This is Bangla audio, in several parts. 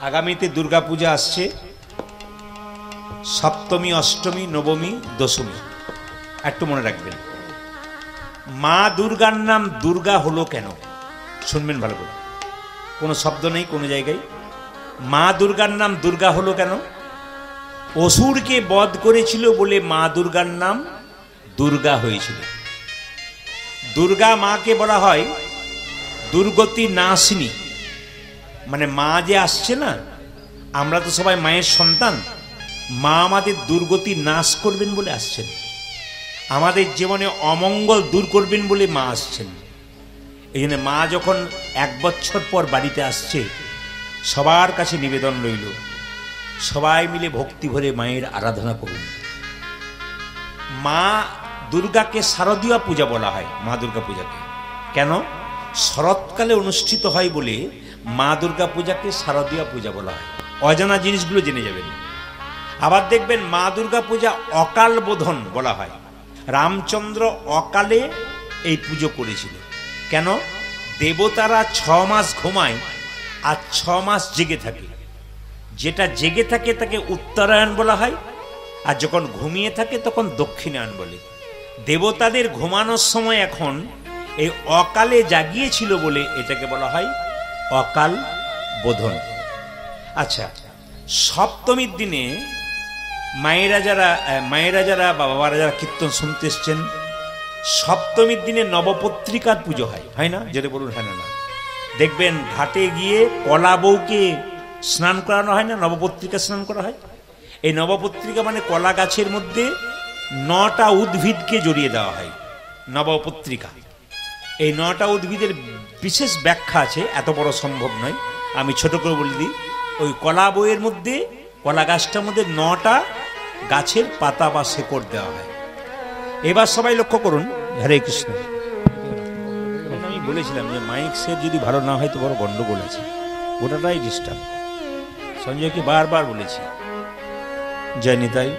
আগামীতে দুর্গা পূজা আসছে, সপ্তমী, অষ্টমী, নবমী, দশমী। একটু মনে রাখবেন, মা দুর্গার নাম দুর্গা হলো কেন? শুনবেন ভালো করে, কোনো শব্দ নেই কোনো জায়গায়। মা দুর্গার নাম দুর্গা হলো কেন? অসুরকে বধ করেছিল বলে মা দুর্গার নাম দুর্গা হয়েছিল। দুর্গা মাকে বলা হয় দুর্গতি নাশিনী, মানে মা যে আসছে না, আমরা তো সবাই মায়ের সন্তান, মা আমাদের দুর্গতি নাশ করবেন বলে আসছেন, আমাদের জীবনে অমঙ্গল দূর করবেন বলে মা আসছেন। এই জন্য মা যখন 1 বছর পর বাড়িতে আসছে, সবার কাছে নিবেদন রইল, সবাই মিলে ভক্তি ভরে মায়ের আরাধনা করুন। মা দুর্গাকে শারদীয়া পূজা বলা হয়, মা দুর্গা পূজাকে। কেন? শরৎকালে অনুষ্ঠিত হয় বলে মা দুর্গা পূজাকে শারদীয়া পূজা বলা হয়। অজানা জিনিসগুলো জেনে যাবেন। আবার দেখবেন মা দুর্গা পূজা অকাল বোধন বলা হয়। রামচন্দ্র অকালে এই পুজো করেছিল। কেন? দেবতারা 6 মাস ঘুমায় আর 6 মাস জেগে থাকে। যেটা জেগে থাকে তাকে উত্তরায়ণ বলা হয়, আর যখন ঘুমিয়ে থাকে তখন দক্ষিণায়ন বলে। দেবতাদের ঘুমানোর সময় এখন এই অকালে জাগিয়েছিল বলে এটাকে বলা হয় অকাল বোধন। আচ্ছা, সপ্তমীর দিনে মায়েরা যারা বাবারা যারা কীর্তন শুনতে এসছেন, সপ্তমীর দিনে নবপত্রিকার পুজো হয়, হয় না? যেটা বলুন হ্যাঁ না? দেখবেন ঘাটে গিয়ে কলা বউকে স্নান করানো হয় না, নবপত্রিকা স্নান করা হয়। এই নবপত্রিকা মানে কলা গাছের মধ্যে 9টা উদ্ভিদকে জড়িয়ে দেওয়া হয়, নবপত্রিকা। এই 9টা উদ্ভিদের বিশেষ ব্যাখ্যা আছে, এত বড় সম্ভব নয়, আমি ছোট করে বলে দিই। ওই কলা বইয়ের মধ্যে, কলা গাছটার মধ্যে 9টা গাছের পাতা বা শেকড় দেওয়া হয়। এবার সবাই লক্ষ্য করুন, হরে কৃষ্ণ। আমি বলেছিলাম যে মাইক সেট যদি ভালো না হয় তো বড় গন্ডগোল আছে, ওটাটাই ডিস্টার্ব। সঞ্জয়কে বারবার বলেছি, জয় নিতাই,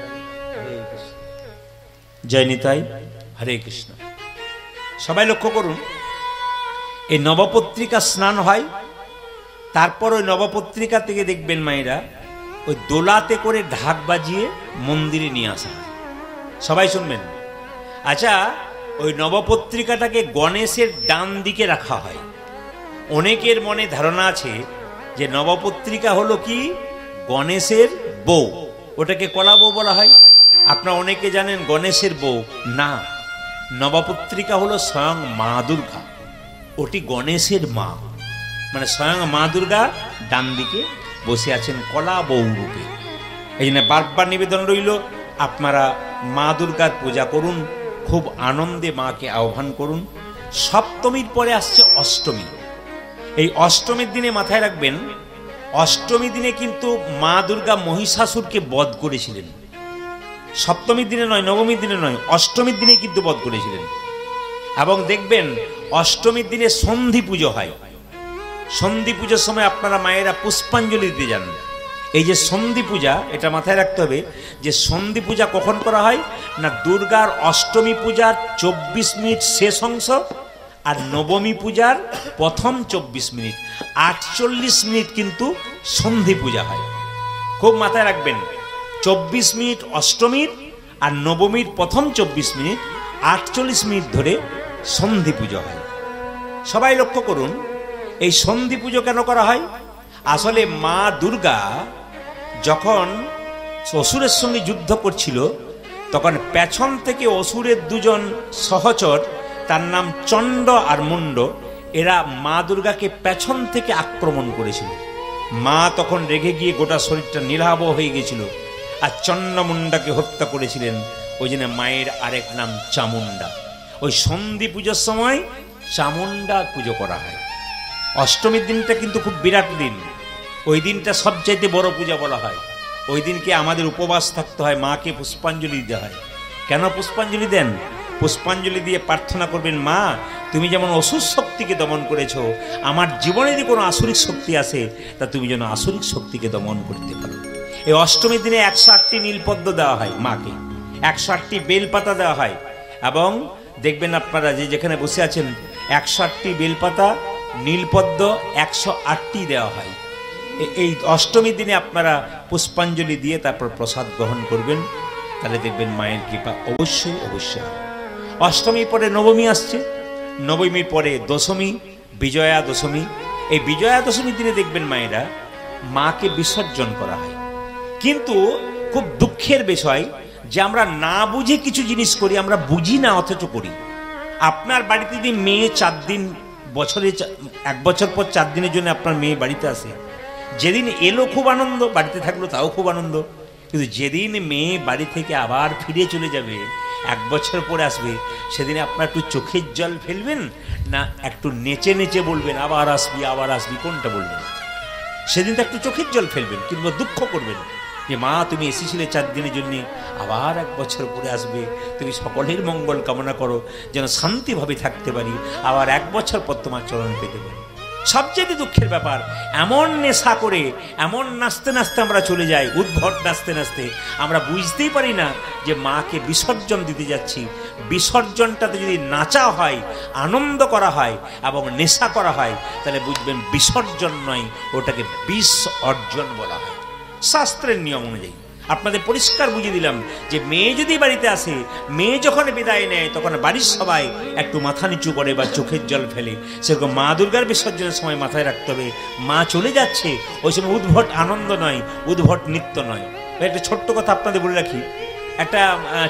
জয় নিতাই, হরে কৃষ্ণ। সবাই লক্ষ্য করুন, এই নবপত্রিকা স্নান হয়, তারপর ওই নবপত্রিকা থেকে দেখবেন মায়েরা ওই দোলাতে করে ঢাক বাজিয়ে মন্দিরে নিয়ে আসা হয়। সবাই শুনবেন। আচ্ছা, ওই নবপত্রিকাটাকে গণেশের ডান দিকে রাখা হয়। অনেকের মনে ধারণা আছে যে নবপত্রিকা হলো কি গণেশের বউ, ওটাকে কলা বউ বলা হয়। আপনারা অনেকে জানেন গণেশের বউ না, নবপত্রিকা হলো স্বয়ং মা দুর্গা, ওটি গণেশের মা, মানে স্বয়ং মা দুর্গা ডান দিকে বসে আছেন কলা বউ রূপে। এই জন্য বারবার নিবেদন রইল, আপনারা মা দুর্গার পূজা করুন, খুব আনন্দে মাকে আহ্বান করুন। সপ্তমীর পরে আসছে অষ্টমী। এই অষ্টমীর দিনে মাথায় রাখবেন, অষ্টমী দিনে কিন্তু মা দুর্গা মহিষাসুরকে বধ করেছিলেন। সপ্তমীর দিনে নয়, নবমীর দিনে নয়, অষ্টমীর দিনে কিন্তু বধ করেছিলেন। এবং দেখবেন অষ্টমীর দিনে সন্ধি পুজো হয়। সন্ধি পুজোর সময় আপনারা মায়েরা পুষ্পাঞ্জলি দিতে যান। এই যে সন্ধি পূজা, এটা মাথায় রাখতে হবে যে সন্ধি পূজা কখন করা হয় না, দুর্গার অষ্টমী পূজার 24 মিনিট শেষ অংশ আর নবমী পূজার প্রথম 24 মিনিট, 48 মিনিট কিন্তু সন্ধি পূজা হয়। খুব মাথায় রাখবেন, 24 মিনিট অষ্টমীর আর নবমীর প্রথম 24 মিনিট, 48 মিনিট ধরে সন্ধি পুজো হয়। সবাই লক্ষ্য করুন, এই সন্ধি পুজো কেন করা হয়? আসলে মা দুর্গা যখন অসুরের সঙ্গে যুদ্ধ করছিল, তখন পেছন থেকে অসুরের 2জন সহচর, তার নাম চণ্ড আর মুণ্ড, এরা মা দুর্গাকে পেছন থেকে আক্রমণ করেছিল। মা তখন রেগে গিয়ে গোটা শরীরটা নির্হাব হয়ে গেছিল, আর চণ্ডমুণ্ডাকে হত্যা করেছিলেন। ওই জন্য মায়ের আরেক নাম চামুণ্ডা। ওই সন্ধি পুজোর সময় চামুণ্ডা পুজো করা হয়। অষ্টমীর দিনটা কিন্তু খুব বিরাট দিন, ওই দিনটা সবচাইতে বড় পূজা বলা হয়। ওই দিনকে আমাদের উপবাস থাকতে হয়, মাকে পুষ্পাঞ্জলি দিতে হয়। কেন পুষ্পাঞ্জলি দেন? পুষ্পাঞ্জলি দিয়ে প্রার্থনা করবেন, মা তুমি যেমন অসুর শক্তিকে দমন করেছো, আমার জীবনে যদি কোনো আসুরিক শক্তি আসে তা তুমি যেন আসুরিক শক্তিকে দমন করতে পারো। এই অষ্টমীর দিনে 108টি নীলপদ্ম দেওয়া হয় মাকে, 108টি বেলপাতা দেওয়া হয়। এবং দেখবেন আপনারা যে যেখানে বসে আছেন, 108টি বেলপাতা, নীলপদ্ম 108টি দেওয়া হয়। এই অষ্টমীর দিনে আপনারা পুষ্পাঞ্জলি দিয়ে তারপর প্রসাদ গ্রহণ করবেন, তাহলে দেখবেন মায়ের কৃপা অবশ্যই অবশ্যই। অষ্টমীর পরে নবমী আসছে, নবমীর পরে দশমী, বিজয়া দশমী। এই বিজয়া দশমীর দিনে দেখবেন মায়েরা মাকে বিসর্জন করা হয়। কিন্তু খুব দুঃখের বিষয় যে আমরা না বুঝে কিছু জিনিস করি, আমরা বুঝি না অথচ করি। আপনার বাড়িতে যদি মেয়ে 4 দিন, বছরে 1 বছর পর 4 দিনের জন্য আপনার মেয়ে বাড়িতে আসে, যেদিন এলো খুব আনন্দ, বাড়িতে থাকলো তাও খুব আনন্দ। কিন্তু যেদিন মেয়ে বাড়ি থেকে আবার ফিরে চলে যাবে, 1 বছর পরে আসবে, সেদিন আপনার একটু চোখের জল ফেলবেন না একটু নেচে নেচে বলবেন আবার আসবি আবার আসবি, কোনটা বলবেন? সেদিন তো একটু চোখের জল ফেলবেন কিংবা দুঃখ করবেন যে মা তুমি এসেছিলে 4 দিনের জন্য, আবার 1 বছর পরে আসবে, তুমি সকলের মঙ্গল কামনা করো যেন শান্তিভাবে থাকতে পারি, আবার 1 বছর পর তোমার চরণ পেতে পারি। সবচেয়ে দুঃখের ব্যাপার, এমন নেশা করে এমন নাচতে নাচতে আমরা চলে যাই, উদ্ভট নাচতে নাচতে আমরা বুঝতেই পারি না যে মাকে বিসর্জন দিতে যাচ্ছি। বিসর্জনটাতে যদি নাচা হয়, আনন্দ করা হয় এবং নেশা করা হয়, তাহলে বুঝবেন বিসর্জন নয়, ওটাকে বিষ অর্জন বলা হয় শাস্ত্রের নিয়ম অনুযায়ী। আপনাদের পরিষ্কার বুঝিয়ে দিলাম যে মেয়ে যদি বাড়িতে আসে, মেয়ে যখন বিদায় নেয় তখন বাড়ির সবাই একটু মাথা নিচু করে বা চোখের জল ফেলে। সেরকম মা দুর্গার বিসর্জনের সময় মাথায় রাখতে হবে মা চলে যাচ্ছে, ওই সময় উদ্ভট আনন্দ নয়, উদ্ভট নৃত্য নয়। একটা ছোট্ট কথা আপনাদের বলে রাখি, একটা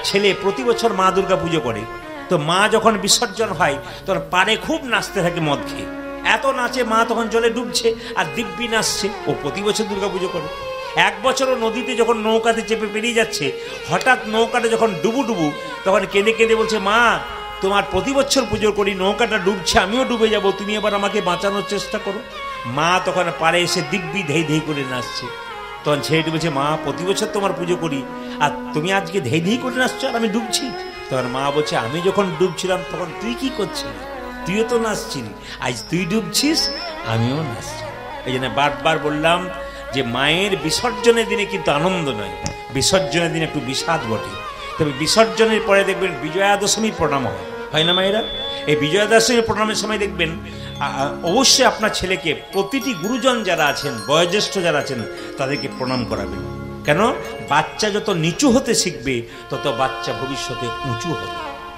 ছেলে প্রতি বছর মা দুর্গা পুজো করে, তো মা যখন বিসর্জন হয় তখন পারে খুব নাচতে থাকে মদ খেয়ে, এত নাচে মা তখন জলে ডুবছে আর দিব্যি নাচছে। ও প্রতি বছর দুর্গা পুজো করে। 1 বছরও নদীতে যখন নৌকাতে চেপে পেরিয়ে যাচ্ছে, হঠাৎ নৌকাটা যখন ডুবু তখন কেঁদে কেঁদে বলছে মা তোমার প্রতি বছর পুজো করি, নৌকাটা ডুবছে, আমিও ডুবে যাব, তুমি এবার আমাকে বাঁচানোর চেষ্টা করো। মা তখন পারে এসে দিব্যি ধেই ধেই করে নাচছে। তখন ছেলেটি বলছে মা প্রতি বছর তোমার পুজো করি আর তুমি আজকে ধেই ধেই করে নাচছো আর আমি ডুবছি। তখন মা বলছে আমি যখন ডুবছিলাম তখন তুই কি করছিলি, তুইও তো নাচছিলি, আজ তুই ডুবছিস আমিও নাচছি। এই জন্য বারবার বললাম যে মায়ের বিসর্জনের দিনে কিন্তু আনন্দ নয়, বিসর্জনের দিনে একটু বিষাদ বটে। তবে বিসর্জনের পরে দেখবেন বিজয়া দশমীর প্রণাম হয় না মায়েরা? এই বিজয়া দশমীর প্রণামের সময় দেখবেন অবশ্যই আপনার ছেলেকে প্রতিটি গুরুজন যারা আছেন, বয়োজ্যেষ্ঠ যারা আছেন, তাদেরকে প্রণাম করাবেন। কেন? বাচ্চা যত নিচু হতে শিখবে তত বাচ্চা ভবিষ্যতে উঁচু হবে।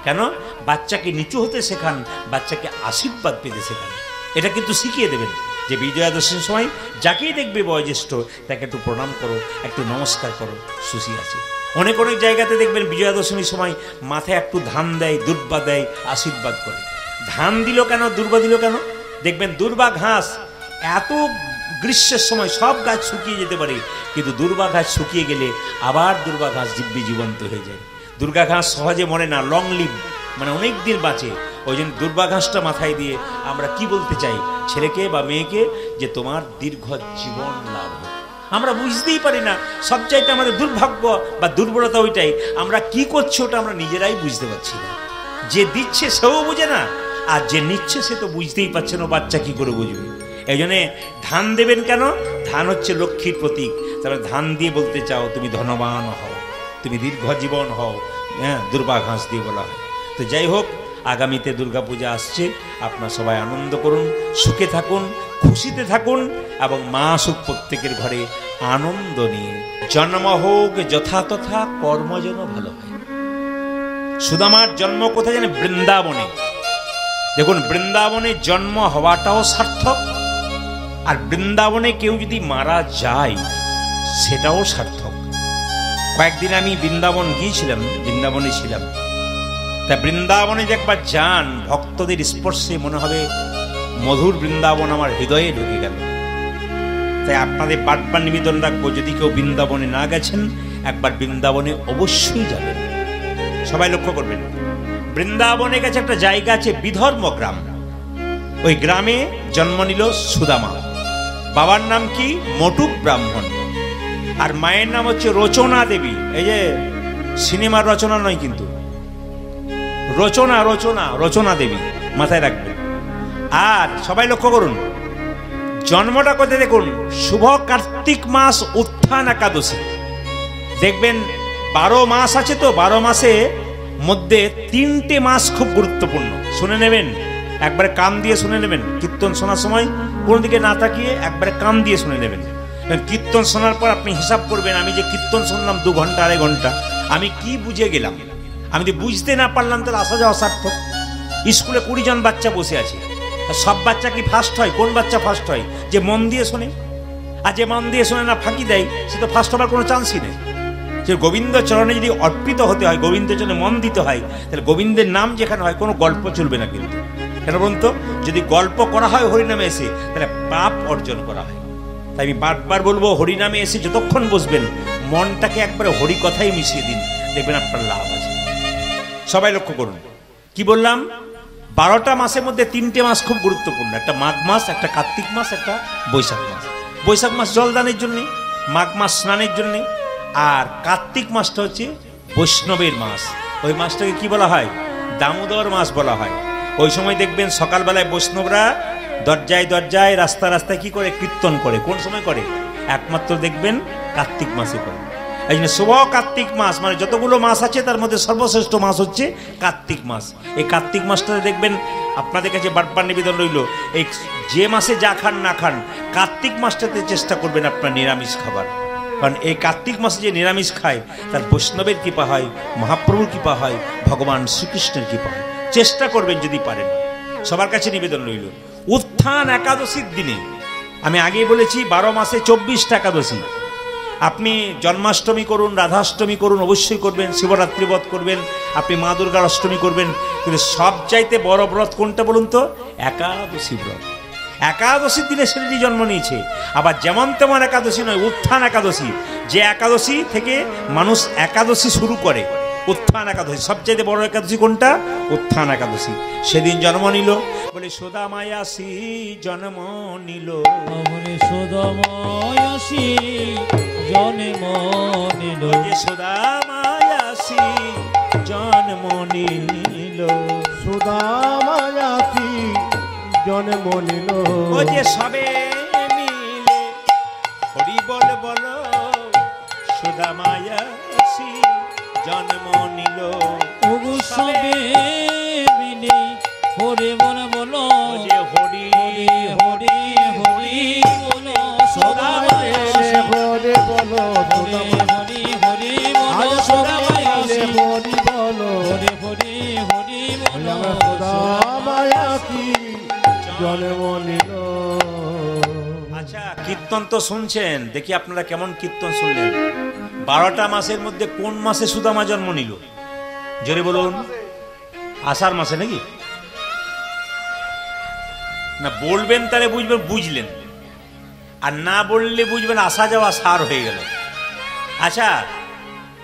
কেন? বাচ্চাকে নিচু হতে শেখান, বাচ্চাকে আশীর্বাদ পেতে শেখান। এটা কিন্তু শিখিয়ে দেবেন যে বিজয়া দশমীর সময় যাকেই দেখবে বয়োজ্যেষ্ঠ তাকে একটু প্রণাম করো, একটু নমস্কার করো, সুশী আছে। অনেক অনেক জায়গাতে দেখবেন বিজয়া দশমীর সময় মাথায় একটু ধান দেয়, দুর্বা দেয়, আশীর্বাদ করে। ধান দিল কেন, দুর্বা দিল কেন? দেখবেন দুর্বা ঘাস এত গ্রীষ্মের সময় সব গাছ শুকিয়ে যেতে পারে, কিন্তু দুর্বা ঘাস শুকিয়ে গেলে আবার দুর্বা ঘাস দিব্যি জীবন্ত হয়ে যায়। দুর্গা ঘাস সহজে মরে না, লং লিভ, মানে অনেক দিন বাঁচে। ওই জন্য দুর্বা ঘাসটা মাথায় দিয়ে আমরা কি বলতে চাই ছেলেকে বা মেয়েকে, যে তোমার দীর্ঘ জীবন লাভ হোক। আমরা বুঝতেই পারি না, সবচাইতে আমাদের দুর্ভাগ্য বা দুর্বলতা ওইটাই, আমরা কি করছি ওটা আমরা নিজেরাই বুঝতে পারছি না। যে দিচ্ছে সেও বুঝে না, আর যে নিচ্ছে সে তো বুঝতেই পারছে না, বাচ্চা কি করে বুঝবে। এই জন্যে ধান দেবেন কেন? ধান হচ্ছে লক্ষ্মীর প্রতীক। তারপরে ধান দিয়ে বলতে চাও তুমি ধনবান হও, তুমি দীর্ঘ জীবন হও, হ্যাঁ, দুর্বা ঘাস দিয়ে বলা হয়। তো যাই হোক, আগামীতে দুর্গাপূজা আসছে, আপনারা সবাই আনন্দ করুন, সুখে থাকুন, খুশিতে থাকুন এবং মা সুখ প্রত্যেকের ঘরে আনন্দ নিয়ে। জন্ম হোক যথা তথা, কর্ম যেন ভালো হয়। সুদামার জন্ম কোথায় জানেন? বৃন্দাবনে। দেখুন, বৃন্দাবনে জন্ম হওয়াটাও সার্থক, আর বৃন্দাবনে কেউ যদি মারা যায় সেটাও সার্থক। কয়েকদিন আমি বৃন্দাবন গিয়েছিলাম, বৃন্দাবনে ছিলাম। তা বৃন্দাবনে যে একবার যান, ভক্তদের স্পর্শে মনে হবে মধুর বৃন্দাবন আমার হৃদয়ে ঢুকে গেল। তাই আপনাদের বারবার নিবেদন রাখবো, যদি কেউ বৃন্দাবনে না গেছেন একবার বৃন্দাবনে অবশ্যই যাবেন। সবাই লক্ষ্য করবেন, বৃন্দাবনে কাছে একটা জায়গা আছে বিধর্ম গ্রাম। ওই গ্রামে জন্ম নিল সুদামা। বাবার নাম কি? মটুক ব্রাহ্মণ। আর মায়ের নাম হচ্ছে রচনা দেবী। এই যে সিনেমার রচনা নয় কিন্তু, রচনা রচনা রচনা দেবী, মাথায় রাখবেন। আর সবাই লক্ষ্য করুন, জন্মটা কোথায় দেখুন, শুভ কার্তিক মাস উত্থান একাদশী। দেখবেন 12 মাস আছে, তো 12 মাসে মধ্যে 3টে মাস খুব গুরুত্বপূর্ণ। শুনে নেবেন, একবারে কান দিয়ে শুনে নেবেন। কীর্তন শোনার সময় কোনো দিকে না তাকিয়ে একবারে কান দিয়ে শুনে নেবেন। কীর্তন শোনার পর আপনি হিসাব করবেন, আমি যে কীর্তন শুনলাম 2 ঘন্টা 2.5 ঘন্টা, আমি কি বুঝে গেলাম? আমি যদি বুঝতে না পারলাম তাহলে আসা যাওয়া সার্থক। স্কুলে 20 জন বাচ্চা বসে আছে, সব বাচ্চা কি ফার্স্ট হয়? কোন বাচ্চা ফার্স্ট হয়? যে মন দিয়ে শোনে। আর যে মন দিয়ে শোনে না, ফাঁকি দেয়, সে তো ফার্স্ট হবার কোনো চান্সই নেই। যে গোবিন্দ চরণে যদি অর্পিত হতে হয়, গোবিন্দের জন্য মন দিতে হয়, তাহলে গোবিন্দের নাম যেখানে হয় কোনো গল্প চলবে না। কিন্তু কেন বলুন তো? যদি গল্প করা হয় হরিনামে এসে, তাহলে পাপ অর্জন করা হয়। তাই আমি বারবার বলবো, হরিনামে এসে যতক্ষণ বসবেন মনটাকে একবারে হরি কথাই মিশিয়ে দিন, দেখবেন আপনার লাভ আছে। সবাই লক্ষ্য করুন, কি বললাম? 12টা মাসের মধ্যে 3টে মাস খুব গুরুত্বপূর্ণ, একটা মাঘ মাস, একটা কার্তিক মাস, একটা বৈশাখ মাস। বৈশাখ মাস জলদানের জন্যে, মাঘ মাস স্নানের জন্যে, আর কার্তিক মাসটা হচ্ছে বৈষ্ণবের মাস। ওই মাসটাকে কি বলা হয়? দামোদর মাস বলা হয়। ওই সময় দেখবেন সকালবেলায় বৈষ্ণবরা দরজায় দরজায়, রাস্তা রাস্তায় কি করে? কীর্তন করে। কোন সময় করে? একমাত্র দেখবেন কার্তিক মাসে করে। এই জন্য শুভ কার্তিক মাস, মানে যতগুলো মাস আছে তার মধ্যে সর্বশ্রেষ্ঠ মাস হচ্ছে কার্তিক মাস। এই কার্তিক মাসটাতে দেখবেন, আপনাদের কাছে বারবার নিবেদন রইল, এই যে মাসে যা খান না খান, কার্তিক মাসটাতে চেষ্টা করবেন আপনার নিরামিষ খাবার। কারণ এই কার্তিক মাসে যে নিরামিষ খায় তার বৈষ্ণবের কৃপা হয়, মহাপ্রভুর কৃপা হয়, ভগবান শ্রীকৃষ্ণের কৃপা হয়। চেষ্টা করবেন যদি পারেন। সবার কাছে নিবেদন রইল, উত্থান একাদশীর দিনে, আমি আগেই বলেছি 12 মাসে 24টা একাদশী। আপনি জন্মাষ্টমী করুন, রাধাষ্টমী করুন, অবশ্যই করবেন, শিবরাত্রি ব্রত করবেন, আপনি মা দুর্গার অষ্টমী করবেন, কিন্তু সবচাইতে বড় ব্রত কোনটা বলুন তো? একাদশী ব্রত। একাদশীর দিনে ছেলেটি জন্ম নিয়েছে। আবার যেমন তেমন একাদশী নয়, উত্থান একাদশী। যে একাদশী থেকে মানুষ একাদশী শুরু করে, উত্থান একাদশী। সবচাইতে বড় একাদশী কোনটা? উত্থান একাদশী। সেদিন জন্ম নিল, বলে সুদামায়াসী জন্ম নিল, সুদামায়াসী জন্ম নিল, সুদামায়াসী জন্ম নিল, সুদামায়াসী জন্ম নিল। ও যে সবে মিলে হরি বল বল, সুদামায়াসী জন্ম নিল। ওগো সবে মিলে হরি বল বলো, যে হরি হরি হরি বলো, সুদামায়াসী হরি বলো, হরি হরি হরি বলো, সুদামায়াসী হরি বলো, হরি হরি হরি বলো, সুদামায়াসী জন্ম নিল। আচ্ছা, কীর্তন তো শুনছেন, দেখি আপনারা কেমন কীর্তন শুনলেন। 12টা মাসের মধ্যে কোন মাসে সুদামা জন্ম নিল? জোরে বলুন। আষাঢ় মাসে নাকি? না বলবেন তাহলে বুঝবেন, বুঝলেন, আর না বললে বুঝবেন আসা যাওয়া সার হয়ে গেল। আচ্ছা,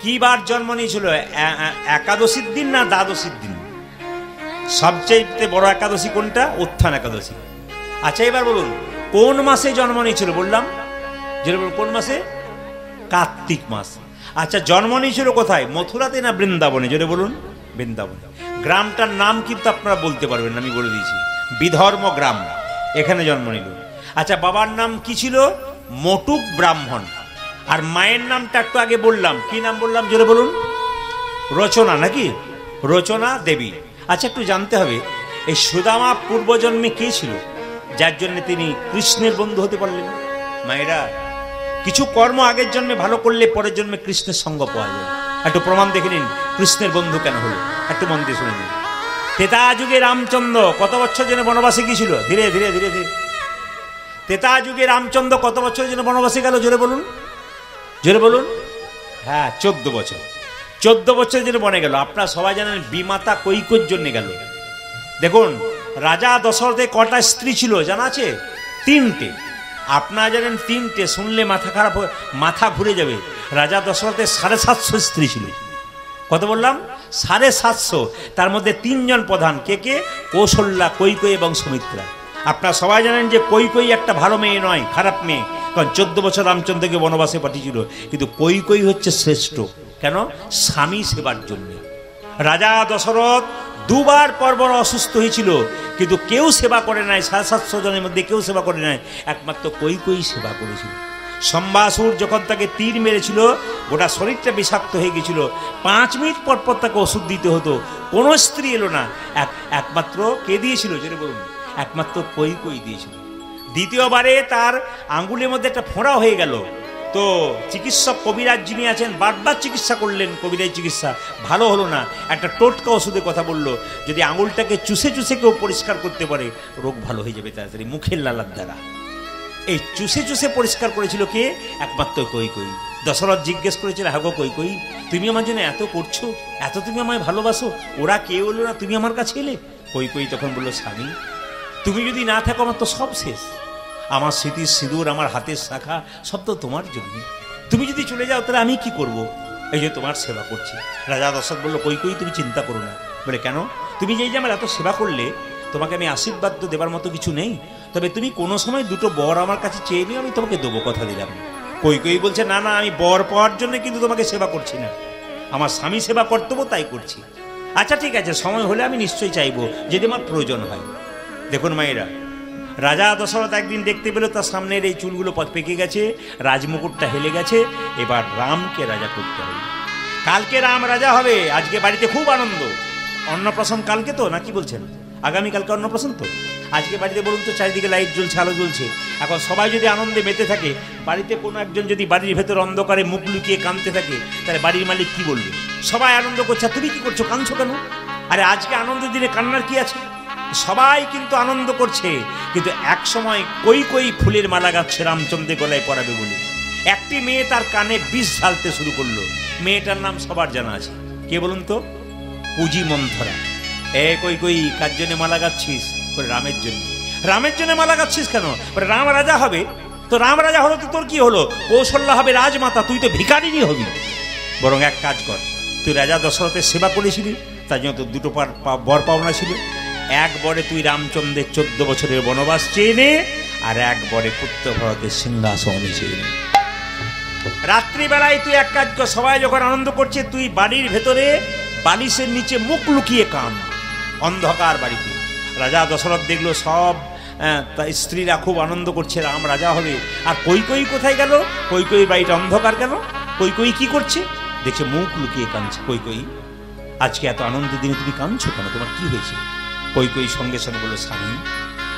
কি বার জন্ম নিয়েছিল? একাদশীর দিন না দ্বাদশীর দিন? সবচেয়ে বড় একাদশী কোনটা? উত্থান একাদশী। আচ্ছা, এবার বলুন কোন মাসে জন্ম নিয়েছিল? বললাম, যেটা বলুন কোন মাসে? কার্তিক মাস। আচ্ছা, জন্ম নিয়েছিল কোথায়? মথুরাতে না বৃন্দাবনে? যেটা বলুন। বৃন্দাবনে। গ্রামটার নাম কিন্তু আপনারা বলতে পারবেন না, আমি বলে দিয়েছি, বিধর্ম গ্রাম, এখানে জন্ম নিল। আচ্ছা, বাবার নাম কি ছিল? মটুক ব্রাহ্মণ। আর মায়ের নামটা একটু আগে বললাম, কি নাম বললাম? জোরে বলুন। রচনা নাকি? রচনা দেবী। আচ্ছা, একটু জানতে হবে, এই সুদামা পূর্বজন্মে কে ছিল যার জন্য তিনি কৃষ্ণের বন্ধু হতে পারলেন? মায়েরা, কিছু কর্ম আগের জন্মে ভালো করলে পরের জন্মে কৃষ্ণের সঙ্গ পাওয়া যায়। একটু প্রমাণ দেখে নিন কৃষ্ণের বন্ধু কেন হলো, একটু মন দিয়ে শুনে নিন। ত্রেতা যুগে রামচন্দ্র কত বছর জন্য বনবাসে গিয়েছিল? ধীরে ধীরে ধীরে ধীরে। ত্রেতা যুগে রামচন্দ্র কত বছরের জন্য বনবাসে গেল? জোরে বলুন, জোরে বলুন। হ্যাঁ, 14 বছর। 14 বছরের জন্য বনে গেল। আপনারা সবাই জানেন বিমাতা কৈকেয়ীর জন্য গেল। দেখুন, রাজা দশরথের কটা স্ত্রী ছিল জানা আছে? 3টে। আপনারা জানেন 3টে, শুনলে মাথা খারাপ, মাথা ঘুরে যাবে। রাজা দশরথের 750 স্ত্রী ছিল। কত বললাম? 750। তার মধ্যে 3 জন প্রধান। কে কে? কৌশল্যা, কৈকেয়ী এবং সুমিত্রা। আপনারা সবাই জানেন যে কৈকেয়ী একটা ভালো মেয়ে নয়, খারাপ মেয়ে। কারণ 14 বছর রামচন্দ্রকে বনবাসে পাঠিয়েছিল। কিন্তু কৈকেয়ী হচ্ছে শ্রেষ্ঠ। কেন? স্বামী সেবার জন্য। রাজা দশরথ 2 বার পরপর অসুস্থ হয়েছিল, কিন্তু কেউ সেবা করে নাই। 750 জনের মধ্যে কেউ সেবা করে নাই, একমাত্র কৈকেয়ী সেবা করেছিল। সম্বাসুর যখন তাকে তীর মেরেছিল, গোটা শরীরটা বিষাক্ত হয়ে গেছিল। 5 মিনিট পর পর তাকে ওষুধ দিতে হতো। কোনো স্ত্রী এলো না। একমাত্র কে দিয়েছিল? যেটা বলুন, একমাত্র কৈকেয়ী দিয়েছিল। দ্বিতীয়বারে তার আঙ্গুলের মধ্যে একটা ফোঁড়া হয়ে গেল। তো চিকিৎসক কবিরাজ যিনি আছেন বারবার চিকিৎসা করলেন, কবিরাজ চিকিৎসা ভালো হলো না। একটা টোটকা ওষুধের কথা বলল, যদি আঙুলটাকে চুষে চুষে কেউ পরিষ্কার করতে পারে রোগ ভালো হয়ে যাবে তাড়াতাড়ি, মুখের লালার দ্বারা। এই চুষে চুষে পরিষ্কার করেছিল কে? একমাত্র কৈকেয়ী। দশরথ জিজ্ঞেস করেছিল, হাগো কৈকেয়ী, তুমি আমার জন্য এত করছো, এত তুমি আমায় ভালোবাসো, ওরা কে হলো না, তুমি আমার কাছে এলে? কৈকেয়ী তখন বলল, স্বামী তুমি যদি না থাকো আমার তো সব শেষ। আমার স্মৃতির সিঁদুর, আমার হাতের শাখা সব তো তোমার জন্য। তুমি যদি চলে যাও তাহলে আমি কি করব? এই যে তোমার সেবা করছি। রাজা দশরথ বলল, কৈকেয়ী তুমি চিন্তা করো না। বলে, কেন? তুমি যেই যে আমার এত সেবা করলে, তোমাকে আমি আশীর্বাদ তো দেবার মতো কিছু নেই, তবে তুমি কোনো সময় দুটো বর আমার কাছে চেয়ে নিও, আমি তোমাকে দেবো, কথা দিলাম। কৈকেয়ী বলছে, না না, আমি বর পাওয়ার জন্য কিন্তু তোমাকে সেবা করছি না, আমার স্বামী সেবা কর্তব্য তাই করছি। আচ্ছা ঠিক আছে, সময় হলে আমি নিশ্চয়ই চাইবো, যদি আমার প্রয়োজন হয়। দেখুন মায়েরা, রাজা দশরথ একদিন দেখতে পেল তার সামনের এই চুলগুলো পেকে গেছে, রাজমুকুটটা হেলে গেছে, এবার রামকে রাজা করতে হবে। কালকে রাম রাজা হবে, আজকে বাড়িতে খুব আনন্দ। অন্নপ্রাশন কালকে তো, না কি বলছেন? আগামীকালকে অন্নপ্রাশন তো। আজকে বাড়িতে বলুন তো, চারিদিকে লাইট জ্বলছে, আলো জ্বলছে, এখন সবাই যদি আনন্দে মেতে থাকে, বাড়িতে কোনো একজন যদি বাড়ির ভেতর অন্ধকারে মুখ লুকিয়ে কাঁদতে থাকে, তাহলে বাড়ির মালিক কি বলবে? সবাই আনন্দ করছে, তুমি কি করছো, কাঁদছো কেন? আরে আজকে আনন্দের দিনে কান্নার কি আছে? সবাই কিন্তু আনন্দ করছে, কিন্তু এক সময় কৈকেয়ী ফুলের মালা গাচ্ছে রামচন্দ্রের গলায় পরাবে বলে। একটি মেয়ে তার কানে বিষ ঢালতে শুরু করলো। মেয়েটার নাম সবার জানা আছে, কে বলুন তো? পুঁজি মন্থরা। এ কৈকেয়ী, কার জন্য মালা গাচ্ছিস? বলে, রামের জন্য। রামের জন্য মালা গাচ্ছিস কেন? বলে, রাম রাজা হবে। তো রাম রাজা হলো তো তোর কি হলো? কৌশল্যা হবে রাজমাতা, তুই তো ভিখারিনী হবি। বরং এক কাজ কর, তুই রাজা দশরথের সেবা করেছিলি, তার জন্য তোর দুটো বর পাওনা ছিল। এক বরে তুই রামচন্দ্রের 14 বছরের বনবাস চেয়ে নে, আর এক বরে পুত্র ভরতের সিংহাসনে চেয়ে নে। রাত্রিবেলায় তুই এক কাজ কর, সবাই যখন আনন্দ করছে, তুই বাড়ির ভেতরে বালিশের নিচে মুখ লুকিয়ে কান, অন্ধকার বাড়িতে। রাজা দশরথ দেখলো সব স্ত্রীরা খুব আনন্দ করছে, রাম রাজা হবে। আর কৈকেয়ী কোথায় গেল? কৈকেয়ীর বাড়িটা অন্ধকার কেন? কৈকেয়ী কি করছে? দেখছে মুখ লুকিয়ে কাঁদছে। কৈকেয়ী, আজকে এত আনন্দের দিনে তুমি কাঁদছো কেন? তোমার কি হয়েছে? কৈকেয়ী সঙ্গে সঙ্গে বলল, স্বামী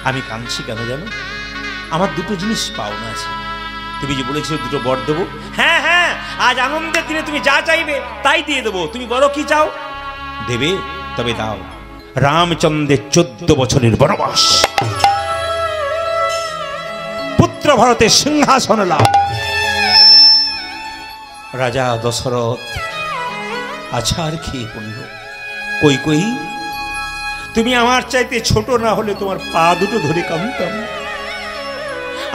আমি কাঁদছি কেন জানো? আমার দুটো জিনিস পাওনা আছে। তুমি যে বলেছিলে দুটো বর দেবো, হ্যাঁ হ্যাঁ, আজ আনন্দের দিনে তুমি যা চাইবে তাই দিয়ে দেবো। তুমি বলো কি চাও? দেবে? তবে দাও, রামচন্দ্রের 14 বছরের বনবাস, পুত্র ভরতের সিংহাসন লাভ। রাজা দশরথ আছাড় খেয়ে পড়ল। কৈকেয়ী, তুমি আমার চাইতে ছোট না হলে তোমার পা দুটো ধরে কাঁদতাম।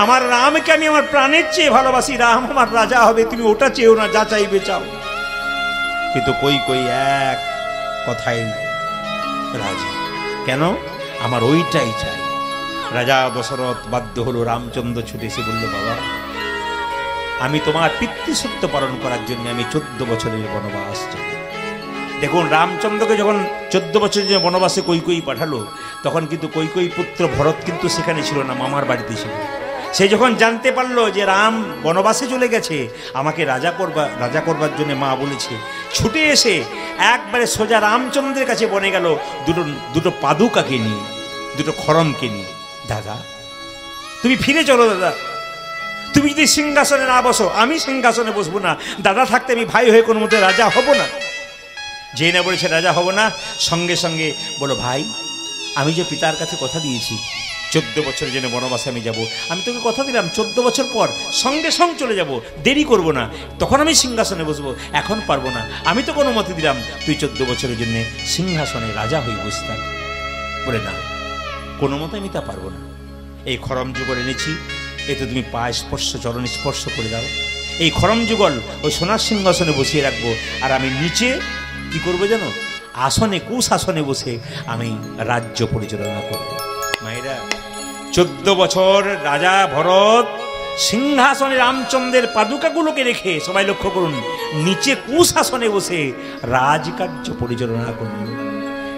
আমার রামকে আমি আমার প্রাণের চেয়ে ভালোবাসি, রাম আমার রাজা হবে, তুমি ওটা চেয়েও না, যা চাইবে চাও। কিন্তু কৈকেয়ী এক কথায় রাজি। কেন? আমার ওইটাই চাই। রাজা দশরথ বাধ্য হলো। রামচন্দ্র ছুটে এসে বলল, বাবা আমি তোমার পিতৃসত্য পালন করার জন্য আমি 14 বছরের বনবাস চাই। দেখুন, রামচন্দ্রকে যখন 14 বছরের জন্য বনবাসে কৈকেয়ী পাঠালো, তখন কিন্তু কৈকেয়ী পুত্র ভরত কিন্তু সেখানে ছিল না, মামার বাড়িতে ছিল। সে যখন জানতে পারলো যে রাম বনবাসে চলে গেছে, আমাকে রাজা করবার জন্য মা বলেছে, ছুটে এসে একবারে সোজা রামচন্দ্রের কাছে বনে গেল, দুটো পাদুকাকে নিয়ে, দুটো খড়মকে নিয়ে। দাদা তুমি ফিরে চলো, দাদা তুমি যদি সিংহাসনে না বসো আমি সিংহাসনে বসবো না, দাদা থাকতে আমি ভাই হয়ে কোনো মতে রাজা হব না। যে না বলেছে রাজা হব না, সঙ্গে সঙ্গে বলো, ভাই আমি যে পিতার কাছে কথা দিয়েছি 14 বছরের জন্য বনবাসে আমি যাব, আমি তোকে কথা দিলাম 14 বছর পর সঙ্গে সঙ্গে চলে যাব, দেরি করব না, তখন আমি সিংহাসনে বসবো, এখন পারবো না। আমি তো কোনো মতে দিলাম তুই 14 বছরের জন্য সিংহাসনে রাজা হয়ে বসতাম। বলে, না কোনো মতে আমি তা পারবো না। এই খড়ম যুগল এনেছি, এতে তুমি পায়ে স্পর্শ, চরণ স্পর্শ করে দাও। এই খড়ম যুগল ওই সোনার সিংহাসনে বসিয়ে রাখবো, আর আমি নিচে কি করবো জানো? আসনে, কুশাসনে বসে আমি রাজ্য পরিচালনা করব। মায়েরা, 14 বছর রাজা ভরত সিংহাসনে রামচন্দ্রের পাদুকাগুলোকে রেখে, সবাই লক্ষ্য করুন, নিচে কুশাসনে বসে রাজকার্য পরিচালনা করল।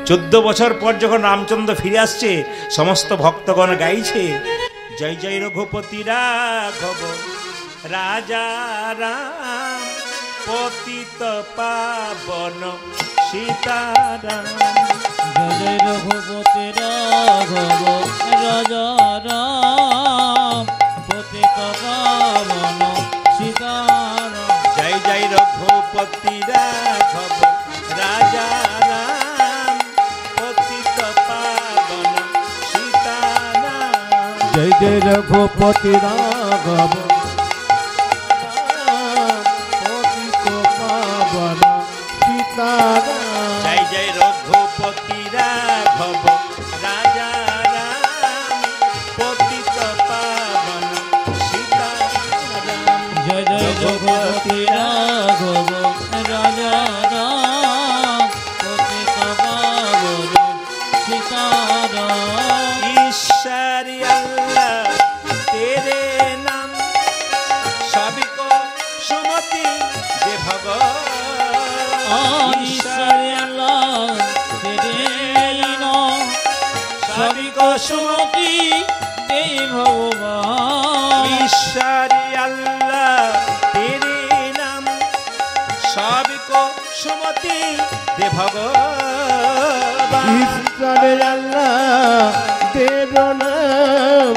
14 বছর পর যখন রামচন্দ্র ফিরে আসছে, সমস্ত ভক্তগণ গাইছে, জয় জয় রঘুপতি রাঘব রাজা রাম, পতিত পাবন সীতারাম। জয় জয় রঘুপতি রাঘব রাজা রাম, পতিত পাবন সীতারাম জয় জয় রঘুপতি রাঘব রাজা রাম পতিত পাবন সীতারাম। জয় জয় রঘুপতি রাঘব পতিত পাবন সীতারাম। জয় জয় রঘুপতি রাঘব রাজা রাম পতিত পাবন সীতারাম। জয় জয় রঘুপতি রাঘব রাজা রাম পতিত পাবন সীতারাম। ईश्वर अल्लाह तेरे नाम सभी को सुमति दे भगवान। ईश्वर अल्लाह तेरे नाम सभी को सुमति दे भगवान। ईश्वर अल्लाह तेरे नाम सभी को सुमति दे भगवान। ईश्वर अल्लाह तेरो नाम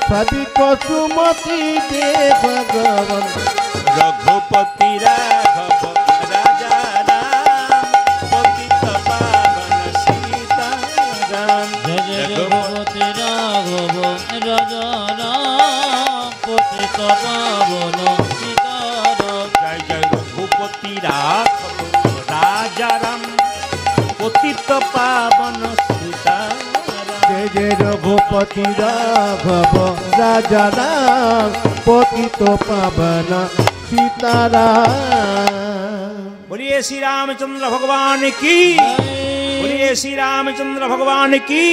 सभी को सुमति दे भगवान। रघुपति राघव राजा राम पतित पावन सीताराम। जय जय रघुपति राघव राजा राम पतित पावन सीताराम। जय जय रघुपति राघव राजा राम पतित पावन सीताराम। जय जय रघुपति राघव राजा राम पतित पावन सीताराम। बोलिए श्री रामचंद्र भगवान की, बोलिए श्री रामचंद्र भगवान की,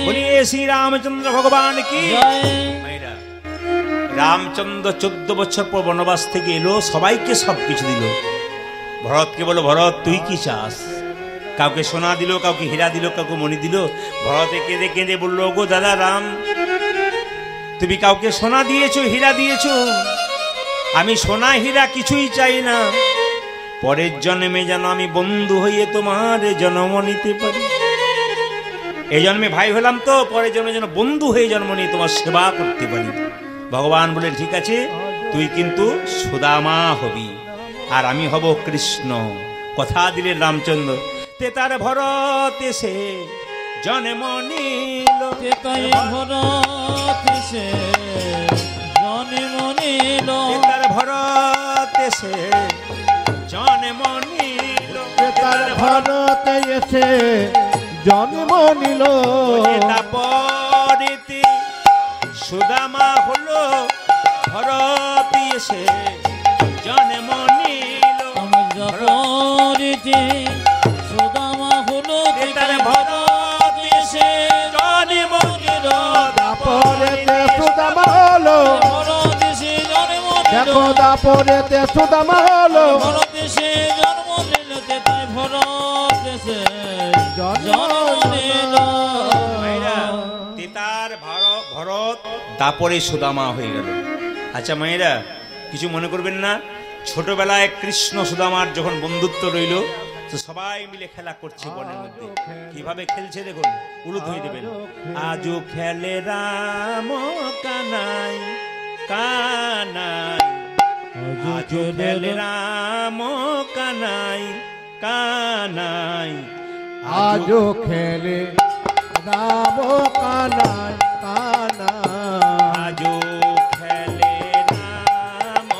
बोलिए श्री रामचंद्र भगवान की। মায়েরা, রামচন্দ্র 14 বছর পর বনবাস থেকে এলো, সবাইকে সবকিছু দিল। ভরতকে বলো, ভরত তুই কি চাস? কাউকে সোনা দিল, কাউকে হীরা দিল, কাউকে মণি দিল। ভরতে কেঁদে কেঁদে বললো, গো দাদা রাম, তুমি কাউকে সোনা দিয়েছো, হীরা দিয়েছো, আমি সোনা হীরা কিছুই চাই না। পরের জন্মে যেন আমি বন্ধু হয়ে তোমার জন্ম নিতে পারি। এই জন্মে ভাই হলাম তো, পরের জন্মে যেন বন্ধু হয়ে জন্ম নিয়ে তোমার সেবা করতে পারি। ভগবান বলেন, ঠিক আছে, তুই কিন্তু সুদামা হবি আর আমি হব কৃষ্ণ। কথা দিলেন রামচন্দ্র। তে তার ভরত এসে জন্ম নিল, তাই ভরত সে জন্ম নিল। তে তার ভরত এসে জন্ম নিল, তার ভরত এসে জন্ম নিল। তারপরেতে সুদামা হলো, ভরত এসে জন্ম নিল। আমার জপরিতে সুদামা হলো, তার ভরত এসে জন্ম নিল। তারপরেতে সুদামা হলো, ভরত এসে জন্ম নিল। দেখো তারপরেতে সুদামা হলো, ভরত এসে জন্ম নিল। তাই ভরত এসে জন্ম নিল। মায়েরা, তেতার ভরত তারপরে সুদামা হয়ে গেল। আচ্ছা মায়েরা, কিছু মনে করবেন না, ছোটবেলায় কৃষ্ণ সুদামার যখন বন্ধুত্ব রইল, তো সবাই মিলে খেলা করছে বনের মধ্যে। কিভাবে খেলছে দেখুন, উলুদ হয়ে দেবেন। আজও খেলে রাম কানাই কানাই, আজও খেলে রাম কানাই কানাই, আজও খেলে রাম কানাই কানাই। আজও খেলে রাম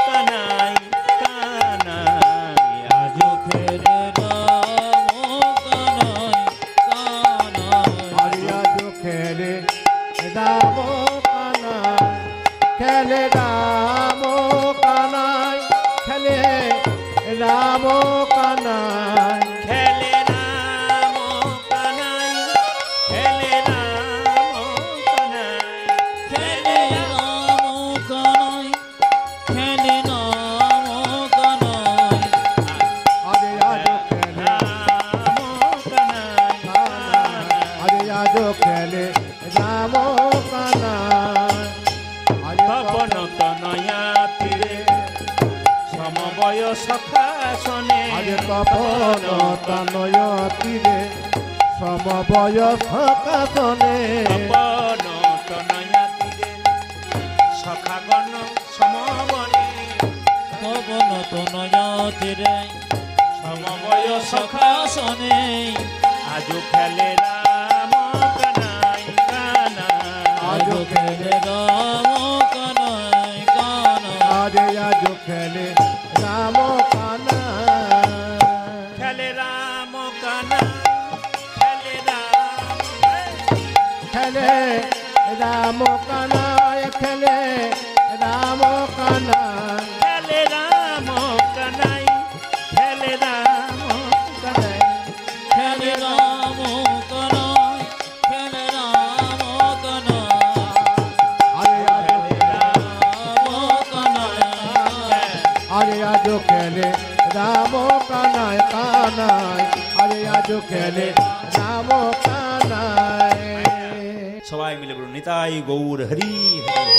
কানাই কানাই, আজো খেলে রাম কানাই কানাই। আজও খেলে রাম কানাই, খেলে রাম কানাই, খেলে রাম কানাই। খেলে রাম কানাই, খেলে রাম কানাই, খেলে রাম কানাই, খেলে রাম কানাই। আরে আজও খেলে রাম কানাই কানাই। আরে আজও খেলে রাম কানাই। তপন তনয়া তীরে সমবয় সখা শোনে। আরে তপন তনয় তীরে সমবয় সকাশনে। তপন তনয়া তীরে সখা বন সমবনে পবন তনয়তীরে সমবয় সখাসনে আজো খেলে রাম কানাই কানাই আজো খেলে রাম কানাই কানাই আরে আজ খেলে রাম কানা খেলে রাম কানাই খেলে রাম খেলে রাম কানায় খেলে রাম কানা খেলে রাম কানাই খেলে রাম কানাই খেলে রাম কানাই খেলে রাম কানাই আরে আজ খেলে রাম কানায় কানায় আরে আজ খেলে রাম কানায় সবাই মিলে বলুন নিতাই গৌর হরি হরি।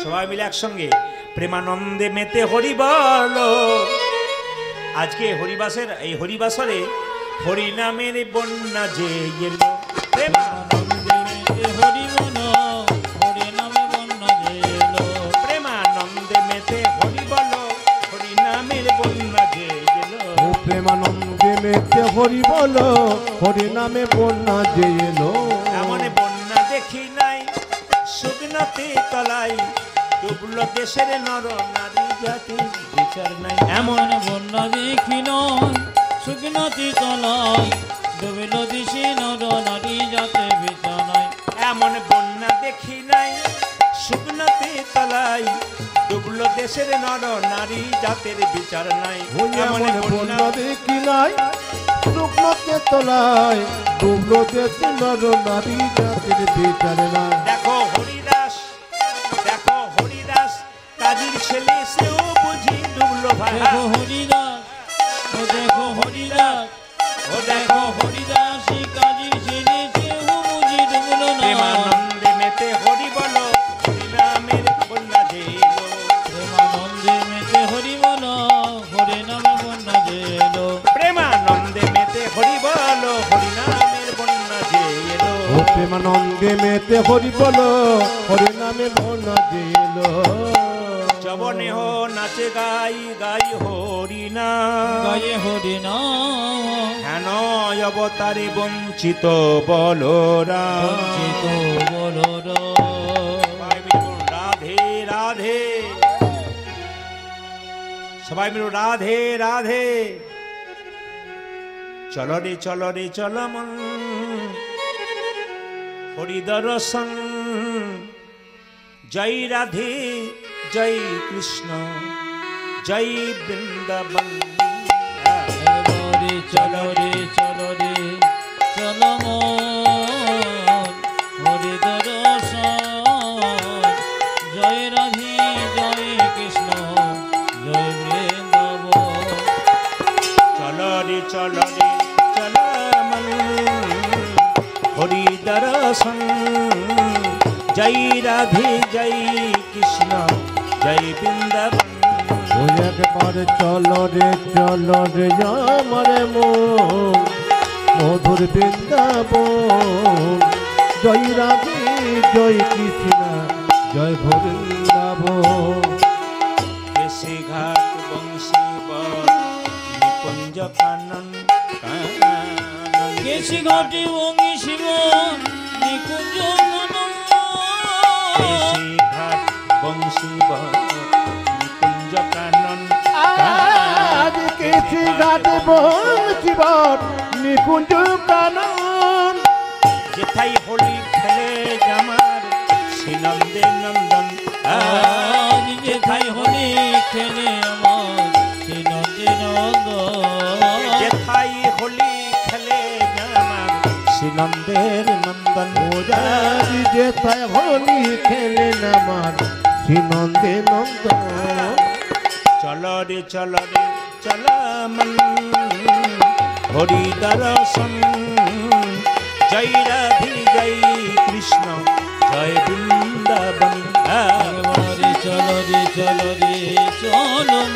সবাই মিলে একসঙ্গে প্রেমানন্দে মেতে হরি বল। আজকে হরিবাসের এই হরিবাসরে হরি নামের বন্যা যে এলো প্রেমানন্দে মেতে হরি মন হরি নামে বন্যা জেলো প্রেমানন্দে মেতে হরি বল হরি নামের বন্যা যে এলো ও প্রেমানন্দে মেতে হরি বলো হরি নামে বন্যা যে এলো এমন বন্যা দেখি নাই শুকনাতে তলাই ডুবলো দেশের নর নারী জাতি বিচার নাই এমন এমন বন্যা দেখি নয় শুকনাতি তলায় ডুবিল দিশি নর নারী যাতে বিছানায় এমন বন্যা দেখি নাই শুকনাতে তলাই ডুবলো দেশের নর নারী জাতের বিচার নাই এমন বন্যা দেখি নাই শুকনোতে তোলায় ডুবলো দেশে নর নারী জাতির বিচার নাই দেখো হরিদাস কাজীর ছেলে সেও বুঝি ডুবলো ভাই দেখো হরিদাস ও দেখো হরিদাস ও দেখো হরিদাস কাজীর ছেলে কেউ বুঝি ডুবলো না প্রেমানন্দে মেতে হরি বলো হরি নামের বন্যা যে এলো প্রেমানন্দে মেতে হরি বলো হরি নামে বন্যা জেলো প্রেমানন্দে মেতে হরি বলো হরি নামের বন্যা যে এলো ও প্রেমানন্দে মেতে হরি বলো হরি নামে বন্যা যে এলো জবনে হো নাচে গাই গাই হরি না গায়ে হরি না হেন অবতারে বঞ্চিত বলরা বঞ্চিত বলো সবাই মিলে বলুন, রাধে রাধে সবাই মিলে রাধে রাধে চলো রে চল মন হরি দর্শন জয় রাধে জয় কৃষ্ণ জয় বৃন্দাবন এবারে চলো রে চলো মন হরি দর্শন জয় রাধে জয় কৃষ্ণ জয় বৃন্দাবন চলো রে চল মন হরি দর্শন জয় রাধে জয় কৃষ্ণ জয় বৃন্দাবন ওই একবার চলো রে আমার মন মধুর বৃন্দাবন জয় রাধে জয় কৃষ্ণ জয় বৃন্দাবন কেশে ঘাট বংশী বর নিকুঞ্জ কানন কেশি ঘাটে বঙ্গি শিব নিকুঞ্জ কেশে ঘাট বংশী বর নিকুঞ্জ কানন আজ কেশি ঘাট বংশীবর নিকুঞ্জ কানন যেথাই হোলি খেলে জামার শ্রীনন্দে নন্দন আজ যেথায় হলি খেলে আমার নন্দে নন্দ যেথাই হোলি খেলে জামার শ্রীনন্দের নন্দন আজ যেথায় হোলি খেলে নামার শ্রীনন্দে নন্দন চলো রে চল মন হরি দর্শন জয় রাধে জয় কৃষ্ণ জয় বৃন্দাবন এবারে চলো রে চলো মন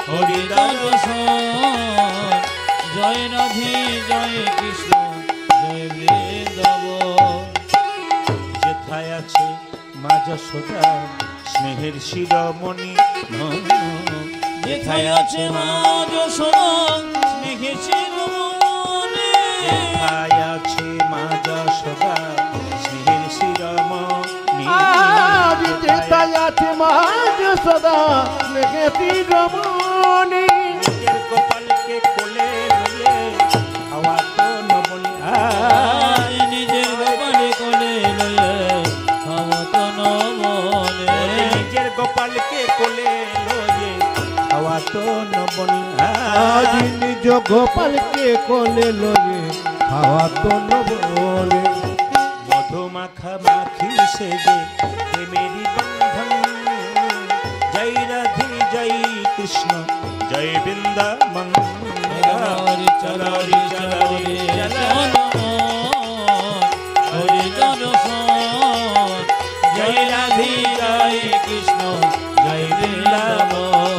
হরি দর্শন জয় রাধে জয় কৃষ্ণ জয় বৃন্দাবন যেথায় আছে মা যশোদা স্নেহের শিরোমণি যেথায় আছে মা যশোদা স্নেহের শিরোমণি, যেথায় আছে মা যশোদা স্নেহের শিরোমণি, আজ যেথায় আছে মা যশোদা স্নেহের শিরোমণি, নিজের গোপালকে কোলে লইয়ে খাওয়াতো নবনী, নিজের গোপালে কোলে লয়ে খাওয়াতো নবনে, নিজের গোপালকে কোলে লইয়ে খাওয়াতো নবনী, আজ নিজ গোপালকে কোলে লয়ে খাওয়াতো নবনে, মধুমাখা মাখি সেজে প্রেমেরই বন্ধন, জয় রাধে জয় কৃষ্ণ জয় বৃন্দাবন, হরি চলরি চলরি হরি জনসন, জয় রাধে জয় কৃষ্ণ জয় বৃন্দাবন,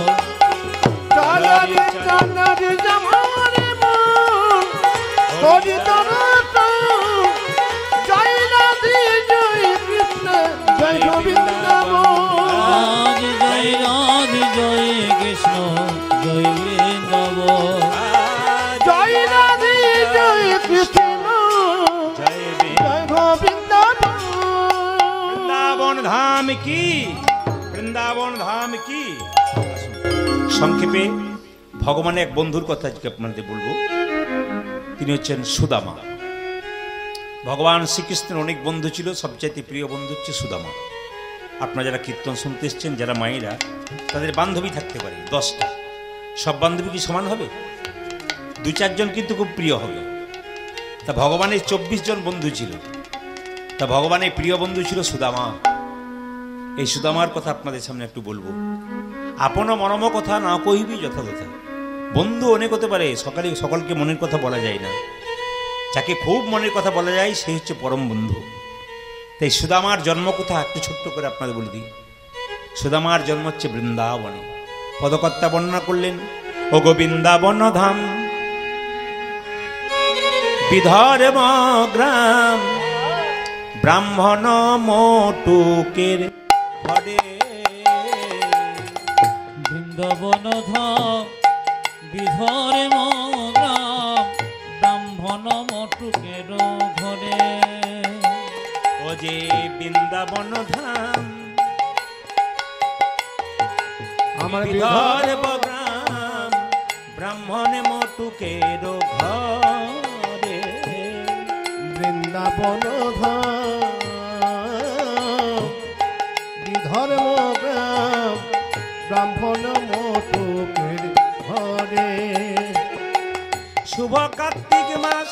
চলরে চলরে জমারে মন হরি দরসন, জয় রাধে জয় কৃষ্ণ জয় গোবিন্দবন, আজ জয় রাধে জয় কৃষ্ণ জয় বৃন্দাবন, জয় রাধে জয় কৃষ্ণ জয় জয় গোবিন্দবন, বৃন্দাবন ধাম কি, বৃন্দাবন ধাম কি। সংক্ষেপে ভগবানের এক বন্ধুর কথা আজকে আপনাদের বলবো। তিনি হচ্ছেন সুদামা। ভগবান শ্রীকৃষ্ণের অনেক বন্ধু ছিল, সবচাইতে প্রিয় বন্ধু হচ্ছে সুদামা। আপনারা যারা কীর্তন শুনতে এসছেন, যারা মায়েরা, তাদের বান্ধবী থাকতে পারে 10টা। সব বান্ধবী কি সমান হবে? 2-4 জন কিন্তু খুব প্রিয় হবে। তা ভগবানের 24 জন বন্ধু ছিল। তা ভগবানের প্রিয় বন্ধু ছিল সুদামা। এই সুদামার কথা আপনাদের সামনে একটু বলবো। আপন মনম কথা না কহিবি যথাযথা। বন্ধু অনেক হতে পারে, সকলকে মনের কথা বলা যায় না। যাকে খুব মনের কথা বলা যায় সে হচ্ছে পরম বন্ধু। তাই সুদামার জন্ম কথা একটু ছোট্ট করে আপনাদের বলে দিই। সুদামার জন্ম হচ্ছে বৃন্দাবনে। পদকর্তা বর্ণনা করলেন, ও গোবিন্দাবন ধাম বিধর্ম গ্রাম, ব্রাহ্মণ মোটুকের ঘরে, বৃন্দাবন ধাম বিধরে গ্রাম, ব্রাহ্মণ মটুকের ঘরে, ও যে বৃন্দাবন ধাম আমার বিধর্ম গ্রাম, ব্রাহ্মণ মোটুকের ঘরে, বৃন্দাবন ধাম বিধর্ম গ্রাম, ব্রাহ্মণ মোটুকের ঘরে, শুভ কার্তিক মাস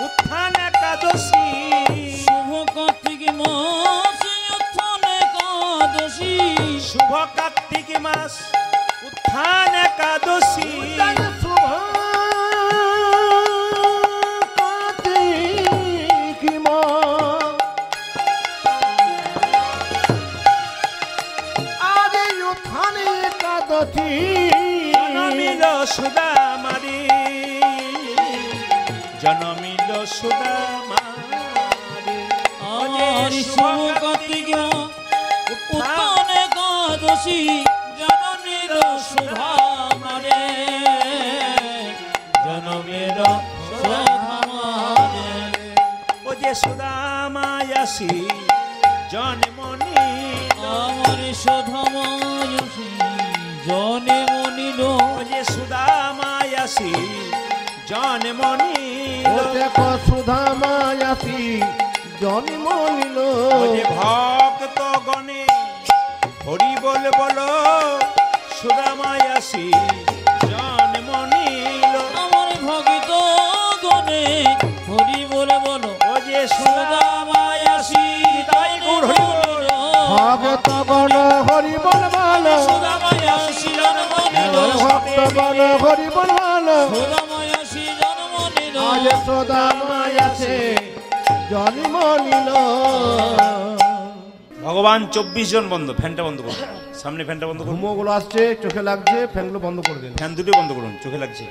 উত্থান একাদশী, শুভ কার্তিক মাস উত্থান একাদশী, শুভ কার্তিক মাস উত্থান একাদশী, শুভ কার্তিক মাস, আজ উত্থান একাদশী, জনমিল সুদামারি, জনমিল সুদামারি, আর শুভ কার্তিক উত্থান একাদশী, জনমের শোভা মারে, জনমের শোভা মারে, ও যে সুদামায়াসী জনমনি, আমার শোধাময়সী জনে মনিল, ও যে সুদামায়াসী জনমনি, ও দেখো সুধামায়াসী জন্ম নিল, ও যে ভক্ত গণে হরি বল বলো, সুদামায়াসী জনমনিল, আমার ভগিত গণে হরি বলে বলো, ও যে সুদামায়াসী তাই গুণ হরি বল, ভগত গণ হরি বল বলো, সুদামায়াসী জন্ম নিল, ভক্ত গণ হরি বল বলো, সুদামায়াসী জন্ম নিল, আজ সুধামায়াসী জন্ম নিল। ভগবান 24 জন বন্ধ। ফ্যানটা বন্ধ করুন, সামনে ফ্যানটা বন্ধ করুন, ঘুমোগুলো আসছে, চোখে লাগছে, ফ্যানগুলো বন্ধ করে দিন। ফ্যান দুটো বন্ধ করুন, চোখে লাগছে,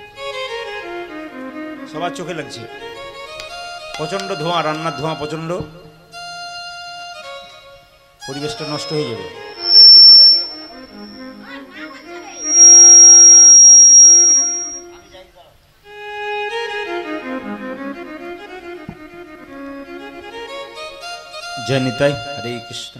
সবার চোখে লাগছে। প্রচন্ড ধোঁয়া, রান্নার ধোঁয়া প্রচন্ড। পরিবেশটা নষ্ট হয়ে যাবে। জয় নিতাই, হরে কৃষ্ণ।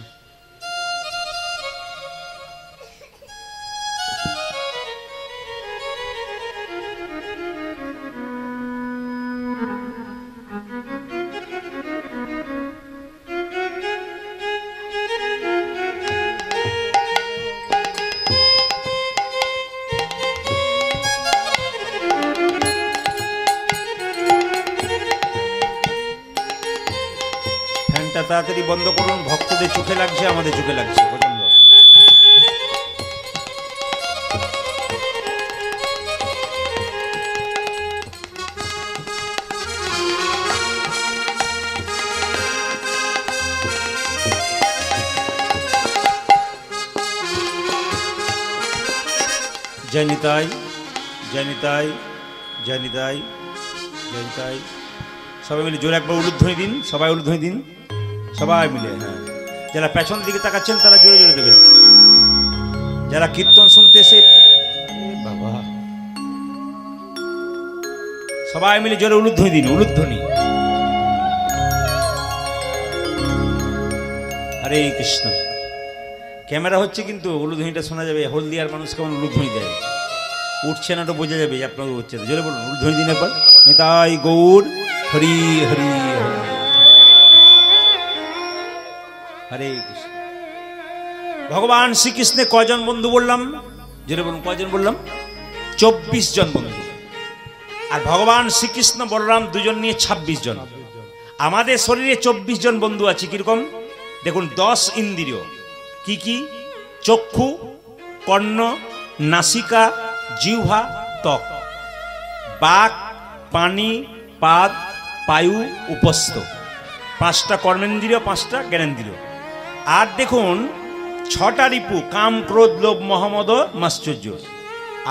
ফ্যানটা তাড়াতাড়ি বন্ধ করুন, ভক্তদের চোখে লাগছে, আমাদের চোখে লাগছে প্রচন্ড। জয় নিতাই, জয় নিতাই, জয় নিতাই, জয় নিতাই। সবাই মিলে জোরে একবার উলুধ্বনি দিন, সবাই উলুধ্বনি দিন, সবাই মিলে। হ্যাঁ, যারা পেছন দিকে তাকাচ্ছেন তারা জোরে জোরে দেবেন। যারা কীর্তন শুনতে এসে, বাবা সবাই মিলে জোরে উলুধ্বনি দিন, উলুধ্বনি। হরে কৃষ্ণ। ক্যামেরা হচ্ছে কিন্তু উলুধ্বনিটা শোনা যাবে। হলদিয়ার মানুষ কেমন উলুধ্বনি দেয়, উঠছে না তো বোঝা যাবে যে আপনার হচ্ছে। জোরে বলুন, উলুধ্বনি দিন একবার। নিতাই গৌর হরি হরি হরি। হরে কৃষ্ণ। ভগবান শ্রীকৃষ্ণের কজন বন্ধু বললাম? জোরে বলুন, কজন বললাম? 24 জন বন্ধু। আর ভগবান শ্রীকৃষ্ণ বলরাম দুজন নিয়ে 26 জন। আমাদের শরীরে 24 জন বন্ধু আছে। কিরকম দেখুন, 10 ইন্দ্রিয়। কি কি? চক্ষু, কর্ণ, নাসিকা, জিহ্বা, ত্বক, বাক, পানি, পাদ, পায়ু, উপস্থ। 5টা কর্মেন্দ্রিয়, 5টা জ্ঞানেন্দ্রিয়। আর দেখুন 6টা রিপু, কাম, ক্রোধ, লোভ, মোহ, মদ, মাশ্চর্য।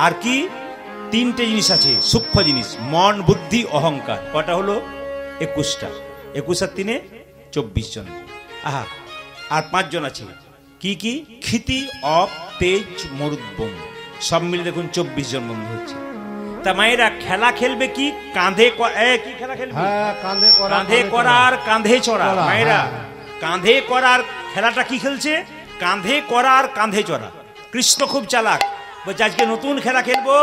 আর কি? 3টে জিনিস আছে, সূক্ষ্ম জিনিস, মন, বুদ্ধি, অহংকার। কটা হলো? 21টা। 21 আর 3 24 জন। আহা, আর 5 জন আছে। কি কি? ক্ষিতি, অপ, তেজ, মরুদ্বম। সব মিলে দেখুন 24 জন বন্ধু হচ্ছে। তা মায়েরা খেলা খেলবে কি? কাঁধে কি খেলা খেলবে? কাঁধে করার কাঁধে চড়া। মায়েরা কাঁধে করার খেলাটা কি খেলছে? কাঁধে করার কাঁধে চড়া। কৃষ্ণ খুব চালাক, বলছে আজকে নতুন খেলা খেলবো,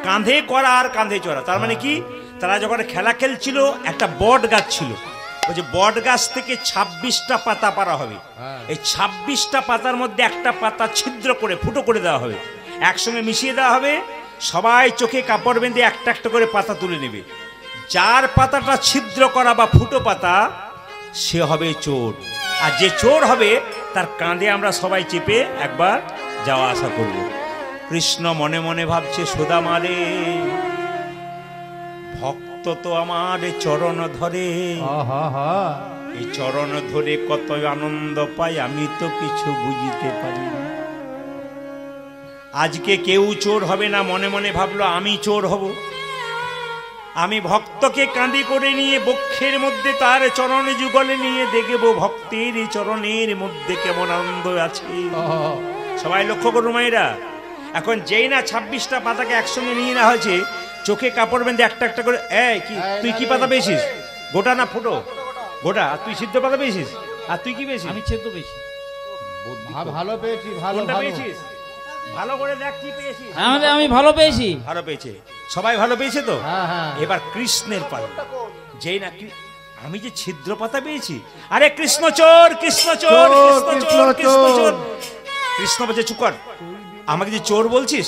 কাঁধে করার কাঁধে চড়া। তার মানে কি? তারা যখন খেলা খেলছিল, একটা বট গাছ ছিল, বলছে বট গাছ থেকে 26টা পাতা পারা হবে। এই 26টা পাতার মধ্যে একটা পাতা ছিদ্র করে ফুটো করে দেওয়া হবে, একসঙ্গে মিশিয়ে দেওয়া হবে। সবাই চোখে কাপড় বেঁধে একটা একটা করে পাতা তুলে নেবে। যার পাতাটা ছিদ্র করা বা ফুটো পাতা, সে হবে চোর। আর যে চোর হবে তার কাঁধে আমরা সবাই চেপে একবার যাওয়া আসা করব। কৃষ্ণ মনে মনে ভাবছে, সুদামা রে, ভক্ত তো আমার চরণ ধরে, এই চরণ ধরে কত আনন্দ পাই, আমি তো কিছু বুঝিতে পারি না। আজকে কেউ চোর হবে না, মনে মনে ভাবলো আমি চোর হব। আমি ভক্তকে কাঁধে করে নিয়ে বক্ষের মধ্যে তার চরণ যুগলে নিয়ে দেখব ভক্তের চরণের মধ্যে কেমন আনন্দ আছে। সবাই লক্ষ্য করুন মায়েরা, এখন যেই না 26টা পাতাকে একসঙ্গে নিয়ে নেওয়া হয়েছে, চোখে কাপড় বেঁধে একটা একটা করে, কি তুই কি পাতা পেয়েছিস? গোটা না ফুটো? গোটা। আর তুই সিদ্ধ পাতা পেয়েছিস? আর তুই কি পেয়েছিস? আমি ছেদ পেয়েছি। ভালো পেয়েছি। ভালো পেয়েছিস? ভালো করে দেখ কি পেয়েছিস। আমি ভালো পেয়েছি। ভালো পেয়েছে, সবাই ভালো পেয়েছে তো। হ্যাঁ। এবার কৃষ্ণের পালা। যেই না আমি যে ছিদ্র পাতা পেয়েছি, আরে কৃষ্ণ চোর, কৃষ্ণ চোর, কৃষ্ণ চোর, কৃষ্ণ চোর। কৃষ্ণ বলছে চুপ কর, আমাকে যে চোর বলছিস,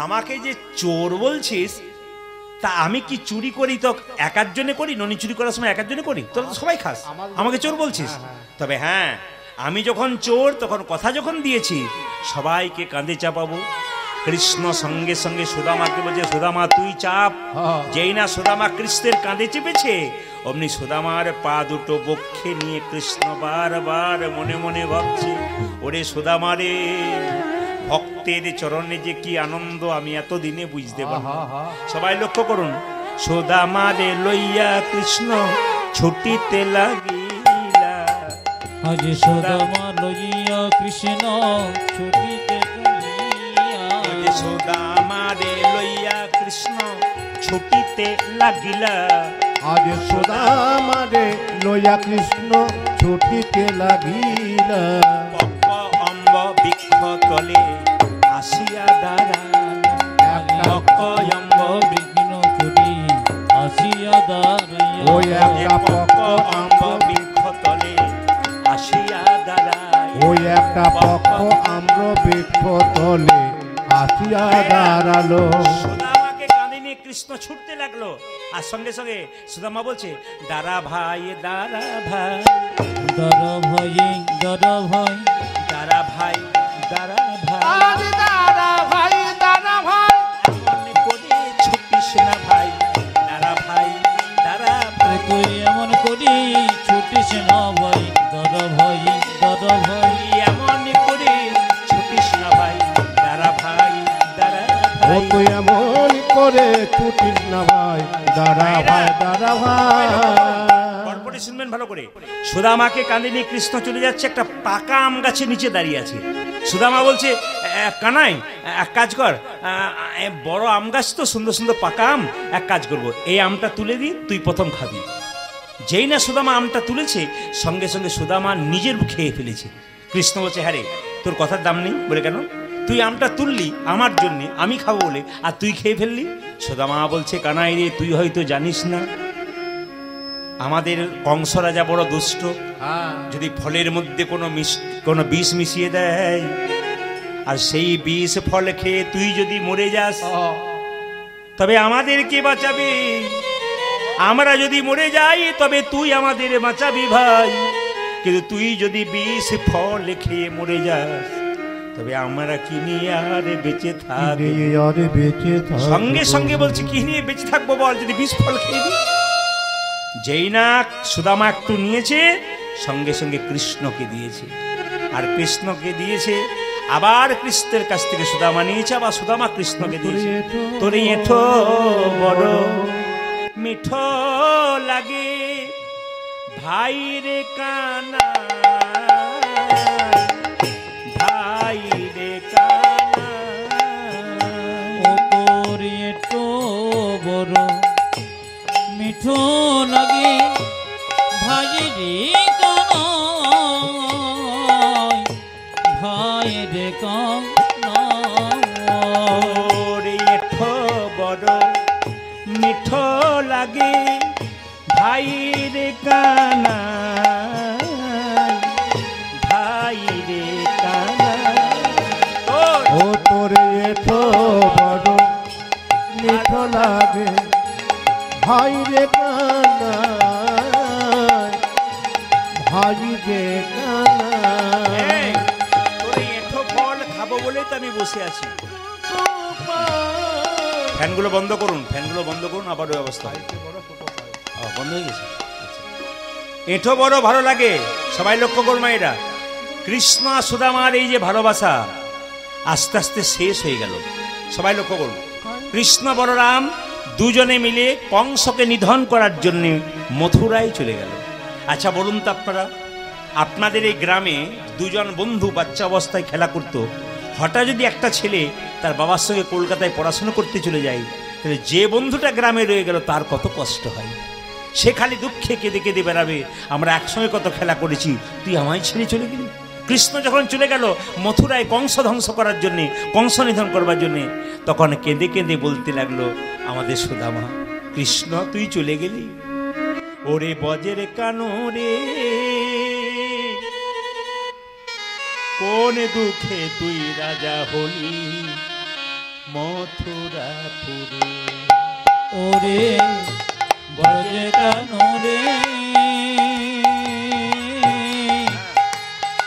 আমাকে যে চোর বলছিস, তা আমি কি চুরি করি তো একার জন্য করি? ননি চুরি করার সময় একার জন্য করি? তোরা তো সবাই খাস, আমাকে চোর বলছিস? তবে হ্যাঁ, আমি যখন চোর, তখন কথা যখন দিয়েছি সবাইকে কাঁধে চাপাবো। কৃষ্ণ সঙ্গে সঙ্গে সুদামাকে বলছে, সুদামা তুই চাপ। যেই না সুদামা কৃষ্ণের কাঁধে চেপেছে, অমনি সুদামার পা দুটো বক্ষে নিয়ে কৃষ্ণ বারবার মনে মনে ভাবছে, ওরে সুদামা রে, ভক্তের চরণে যে কি আনন্দ আমি এতদিনে বুঝতে পারব। সবাই লক্ষ্য করুন, সুদামারে লইয়া কৃষ্ণ ছুটিতে লাগিলা। আজ সুদামা লইয়া কৃষ্ণ ছুটিতে চলিয়া সুদামারে লইয়া কৃষ্ণ ছুটিতে লাগিলা আজ সুদামারে লইয়া কৃষ্ণ ছুটিতে লাগিলা পক্ক অম্ব বৃক্ষ তলে আসিয়া দাঁড়াল পক্ক অম্ব বিঘ্ন ছুটি আসিয়া দাঁড়াইয়া ওই একটা পক্ক অম্ব বৃক্ষ তলে আসিয়া দাঁড়ায় ওই একটা পক্ষ আম্র বৃক্ষ তলে আসিয়া দাঁড়ালো সুদামাকে কাঁধে নিয়ে কৃষ্ণ ছুটতে লাগলো আর সঙ্গে সঙ্গে সুদামা বলছে দাঁড়া ভাই দাঁড়া ভাই দর ভয় দর ভয় দাঁড়া ভাই দাঁড়া ভাই আরে দাঁড়া ভাই দাঁড়া ভাই মনে করে ছুটিস না ভাই দাঁড়া ভাই দাঁড়া ভাই তুই এমন করি ছুটিস না ভাই দর ভয় দর ভয় এমন করে ছুটিস না ভাই দাঁড়া ভাই দাঁড়া ও ভাই তুই এমন করে ছুটিস না ভাই দাঁড়া ভাই দাঁড়া ভাই গল্পটি শুনবেন ভালো করে সুদামাকে কাঁধে নিয়ে কৃষ্ণ চলে যাচ্ছে একটা পাকা আম গাছের নিচে দাঁড়িয়ে আছে সুদামা বলছে কানাই এক কাজ কর বড় আম গাছ তো সুন্দর সুন্দর পাকা আম এক কাজ করবো এই আমটা তুলে দিই তুই প্রথম খাবি যেই না সুদামা আমটা তুলেছে সঙ্গে সঙ্গে সুদামা নিজের খেয়ে ফেলেছে কৃষ্ণ বলছে হ্যাঁ রে তোর কথার দাম নেই বলে কেন তুই আমটা তুললি আমার জন্য আমি খাবো বলে আর তুই খেয়ে ফেললি সুদামা বলছে কানাই রে তুই হয়তো জানিস না আমাদের কংস রাজা বড় দুষ্ট যদি ফলের মধ্যে কোনো বিষ মিশিয়ে দেয় আর সেই বিষ ফল খেয়ে তুই যদি মরে যাস তবে আমাদের কে বাঁচাবে আমরা যদি মরে যাই তবে তুই আমাদের বাঁচাবি ভাই কিন্তু তুই যদি বিষ ফল খেয়ে মরে যাস তবে আমরা কি নিয়ে আর বেঁচে থাকবো আরে বেঁচে থাক সঙ্গে সঙ্গে বলছে কি নিয়ে বেঁচে থাকবো বল যদি বিষ ফল খেয়ে দিই যেই না সুদামা একটু নিয়েছে সঙ্গে সঙ্গে কৃষ্ণকে দিয়েছে আর কৃষ্ণকে দিয়েছে আবার কৃষ্ণের কাছ থেকে সুদামা নিয়েছে আবার সুদামা কৃষ্ণকে দিয়েছে তোরে এঠো বড় মিঠো লাগে ভাই রে কানা ভাই রে কানা ওপরে তো বড় মিঠো লাগে ভাই রে কানাই ভাই রে কানাই ওরে এঠো বড় মিঠো লাগে ভাই রে কানা ভাই রে কানা ও তোরে এঠো বড় মিঠো লাগে ভাই রে কানা ভাই রে কানা তোর এঠো ফল খাবো বলে তো আমি বসে আছি ফ্যানগুলো বন্ধ করুন আবার ওই অবস্থা বন্ধ হয়ে গেছে আচ্ছা। এঠো বড় ভালো লাগে সবাই লক্ষ্য করুন মায়েরা কৃষ্ণ আর সুদামার এই যে ভালোবাসা আস্তে আস্তে শেষ হয়ে গেল সবাই লক্ষ্য করুন কৃষ্ণ বলরাম দুজনে মিলে কংসকে নিধন করার জন্য মথুরায় চলে গেল আচ্ছা বলুন তো আপনাদের এই গ্রামে দুজন বন্ধু বাচ্চা অবস্থায় খেলা করতো হঠাৎ যদি একটা ছেলে তার বাবার সঙ্গে কলকাতায় পড়াশোনা করতে চলে যায় তাহলে যে বন্ধুটা গ্রামে রয়ে গেল তার কত কষ্ট হয় সে খালি দুঃখে কেঁদে কেঁদে বেড়াবে আমরা একসঙ্গে কত খেলা করেছি তুই আমায় ছেড়ে চলে গেলি কৃষ্ণ যখন চলে গেল মথুরায় কংস ধ্বংস করার জন্যে কংস নিধন করবার জন্যে তখন কেঁদে কেঁদে বলতে লাগলো আমাদের সুদামা কৃষ্ণ তুই চলে গেলি ওরে বজের কানো রে কোন দুঃখে তুই রাজা হলি মথুরাপুরে ওরে বজে কানরে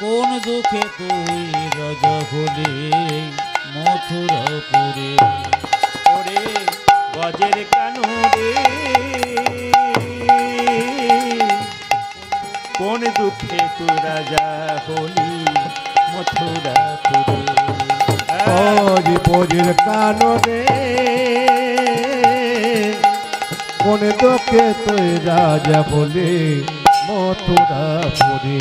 কোন দুঃখে তুই রাজা হলি মথুরাপুরে ওরে বজের কানো রে কোন দুঃখে তুই রাজা হলি মথুরাপুরে ওরে বজের কানরে কোন দুঃখে তুই রাজা বলে মথুরাপুরে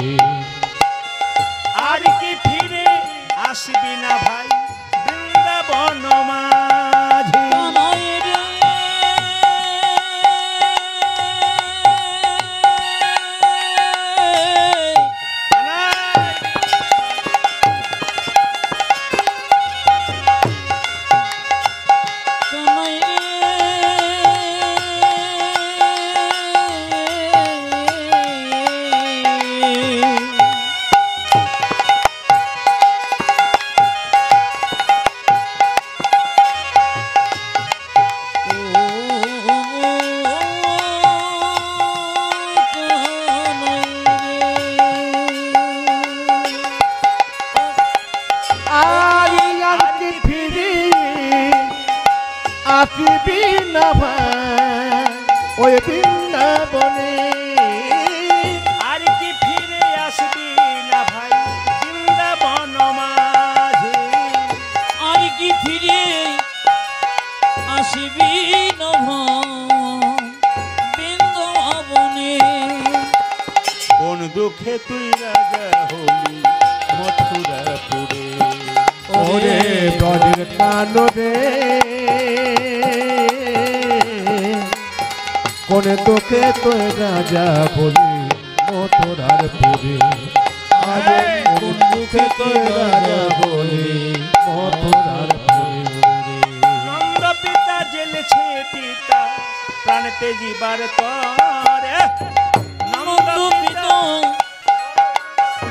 আসবি না ভাই বৃন্দাবন মাঝে। কানাই রে কানাই আরিয়ানকে ফিরে আসবি না ভাই ওই বৃন্দাবনে। আর কি ফিরে আসবি না ভাই বৃন্দাবন মাঝে। আর কি ফিরে আসবি না বৃন্দাবনে। কোন দুঃখে তুই রাজা হলি মথুরাপুরে। ওরে ব্রজের কাননে কোন তোকে তুই রাজা বলি মথুরার পুরে। আরে কোন দুঃখে তুই রাজা বলি মথুরার পুরে। নন্দ পিতা জেলেছে পিতা প্রাণতে জীবার তরে। নন্দ পিতা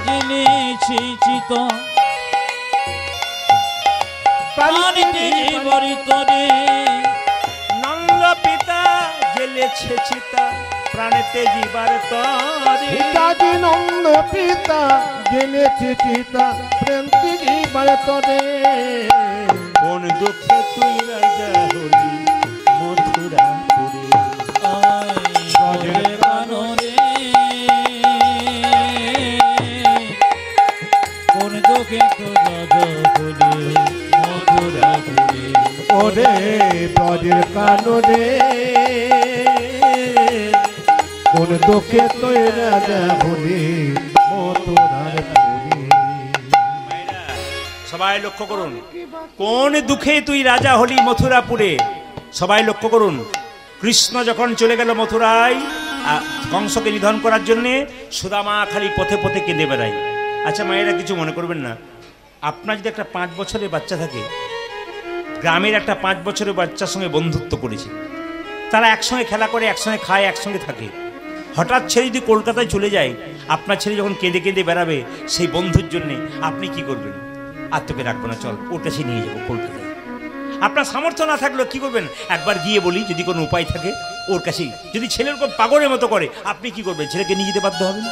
জেনেছি চিত প্রাণীতে জীবরি তরে। নন্দ পিতা জেলেছে চিতা প্রাণতে জীবার তরে। পিতাজি নন্দ পিতা জেনেছি চিতা প্রেমটি জীবার তরে। কোন দুঃখে তুই রাজা হলি মথুরাপুরে। ব্রজের কাননে কোন দুঃখে তো রাজা হলি মথুরাপুরে। ওরে ব্রজের কাননে কোন দুঃখে তুই রাজা বলি মথুরার পুরে। সবাই লক্ষ্য করুন, কোন দুঃখে তুই রাজা হলি মথুরাপুরে। সবাই লক্ষ্য করুন, কৃষ্ণ যখন চলে গেল মথুরায় কংসকে নিধন করার জন্যে, সুদামা খালি পথে পথে কেঁদে বেড়ায়। আচ্ছা মায়েরা কিছু মনে করবেন না, আপনার যদি একটা 5 বছরের বাচ্চা থাকে, গ্রামের একটা 5 বছরের বাচ্চার সঙ্গে বন্ধুত্ব করেছে, তারা একসঙ্গে খেলা করে, একসঙ্গে খায়, একসঙ্গে থাকে। হঠাৎ ছেলে যদি কলকাতায় চলে যায়, আপনার ছেলে যখন কেঁদে কেঁদে বেড়াবে সেই বন্ধুর জন্যে, আপনি কি করবেন? আর তোকে রাখবো না, চল ওর কাছে নিয়ে যাবো কলকাতায়। আপনার সামর্থ্য না থাকলেও কি করবেন? একবার গিয়ে বলি, যদি কোনো উপায় থাকে ওর কাছেই। যদি ছেলের উপর পাগলের মতো করে, আপনি কি করবেন? ছেলেকে নিয়ে যেতে বাধ্য হবেন।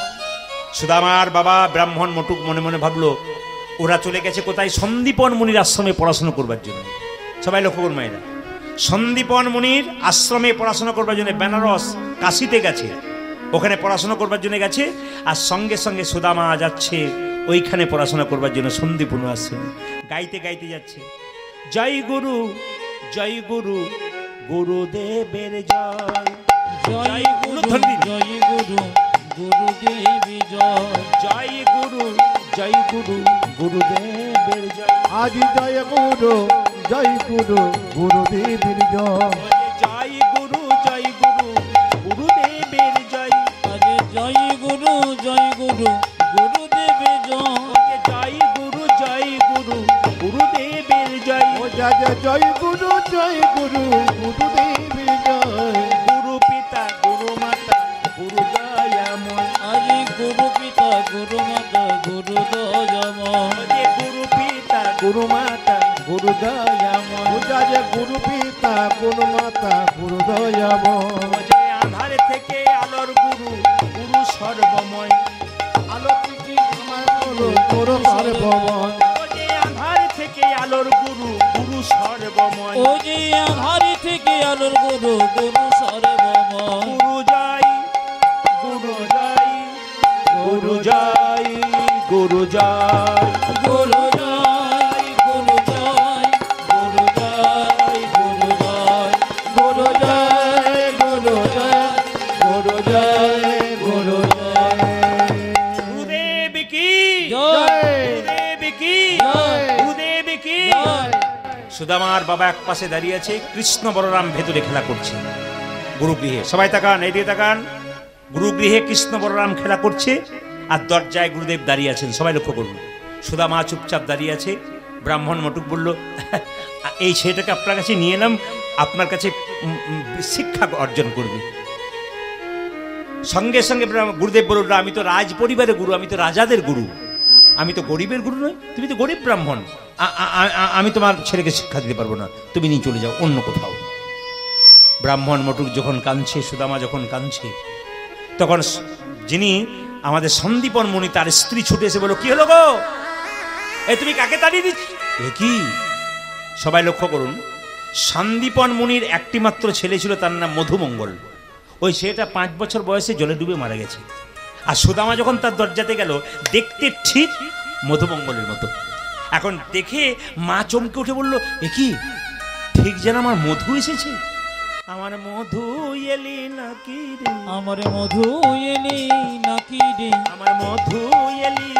সুদামার বাবা ব্রাহ্মণ মটুক মনে মনে ভাবলো, ওরা চলে গেছে কোথায়? সন্দীপন মুনির আশ্রমে পড়াশোনা করবার জন্য। সবাই লক্ষ্য করুন মায়েরা, সন্দীপন মুনির আশ্রমে পড়াশোনা করবার জন্য বেনারস কাশিতে গেছে, ওখানে পড়াশোনা করবার জন্য গেছে। আর সঙ্গে সঙ্গে সুদামা যাচ্ছে ওইখানে পড়াশোনা করবার জন্য সন্দীপন আশ্রমে। গাইতে গাইতে যাচ্ছে, জয় গুরু জয় গুরু গুরুদেবের জয়। জয় গুরু জয় গুরু গুরুদেবী জয়। জয় গুরু জয় গুরু গুরুদেবের জয়। আজি জয় গুরু গুরুদেবের জয়। জয় গুরু গুরুদেবের জয়। আগে জয় গুরু গুরুদেবী জয়। জয় গুরু গুরুদেবের জয়। ও যা জয় গুরু গুরুদেবের জয়। গুরু পিতা গুরু মাতা গুরু দয়াময়। আরে গুরু পিতা গুরু মাতা গুরু দয়াময়। গুরু পিতা গুরু মাতা গুরু দয়াময়। ও যা গুরু পিতা গুরু মাতা গুরু দয়াময়। আধার থেকে আলোর গুরু গুরু সর্বময়। আলো থেকে আমার গুরু সর্বময়। আধার থেকে আলোর গুরু গুরু সর্বময়। ও যে আধারি থেকে আলোর গুরু গুরু সর্বময়। গুরু জয় গুরু জয় গুরু জয় গুরু জয় গুরু জয় গুরু জয় গুরু জয় গুরু জয় গুরু জয় গুরু জয় গুরু জয় গুরু জয়। গুরুদেব কি জয় গুরুদেব কি জয়। সুদামার বাবা এক পাশে দাঁড়িয়ে আছে, কৃষ্ণ বলরাম ভেতরে খেলা করছে গুরুগৃহে। সবাই তাকান, এইদিকে তাকান। গুরুগৃহে কৃষ্ণ বলরাম খেলা করছে, আর দরজায় গুরুদেব দাঁড়িয়ে আছেন। সবাই লক্ষ্য করুন। সুদামা চুপচাপ দাঁড়িয়ে আছে। ব্রাহ্মণ মটুক বলল, এই ছেলেটাকে আপনার কাছে নিয়ে এলাম, আপনার কাছে শিক্ষা অর্জন করবে। সঙ্গে সঙ্গে গুরুদেব বলল, আমি তো রাজ পরিবারের গুরু, আমি তো রাজাদের গুরু, আমি তো গরিবের গুরু নই, তুমি তো গরিব ব্রাহ্মণ, আমি তোমার ছেলেকে শিক্ষা দিতে পারবো না, তুমি নিয়ে চলে যাও অন্য কোথাও। ব্রাহ্মণ মটুক যখন কাঁদছে, সুদামা যখন কাঁদছে, তখন যিনি আমাদের সন্দীপন মুনি, তার স্ত্রী ছুটে এসে বলো, কি হলো গো, তুমি কাকে তাড়িয়ে দিচ্ছ? এ কি? সবাই লক্ষ্য করুন, সন্দীপন মুনির একটি মাত্র ছেলে ছিল, তার নাম মধুমঙ্গল। ওই ছেলেটা 5 বছর বয়সে জলে ডুবে মারা গেছে। আর সুদামা যখন তার দরজাতে গেল, দেখতে ঠিক মধুমঙ্গলের মতো। এখন দেখে মা চমকে উঠে বলল, এ কি, ঠিক যেন আমার মধু এসেছে। আমার মধু এলি নাকি রে, আমার মধু এলি নাকি রে, আমার মধু এলি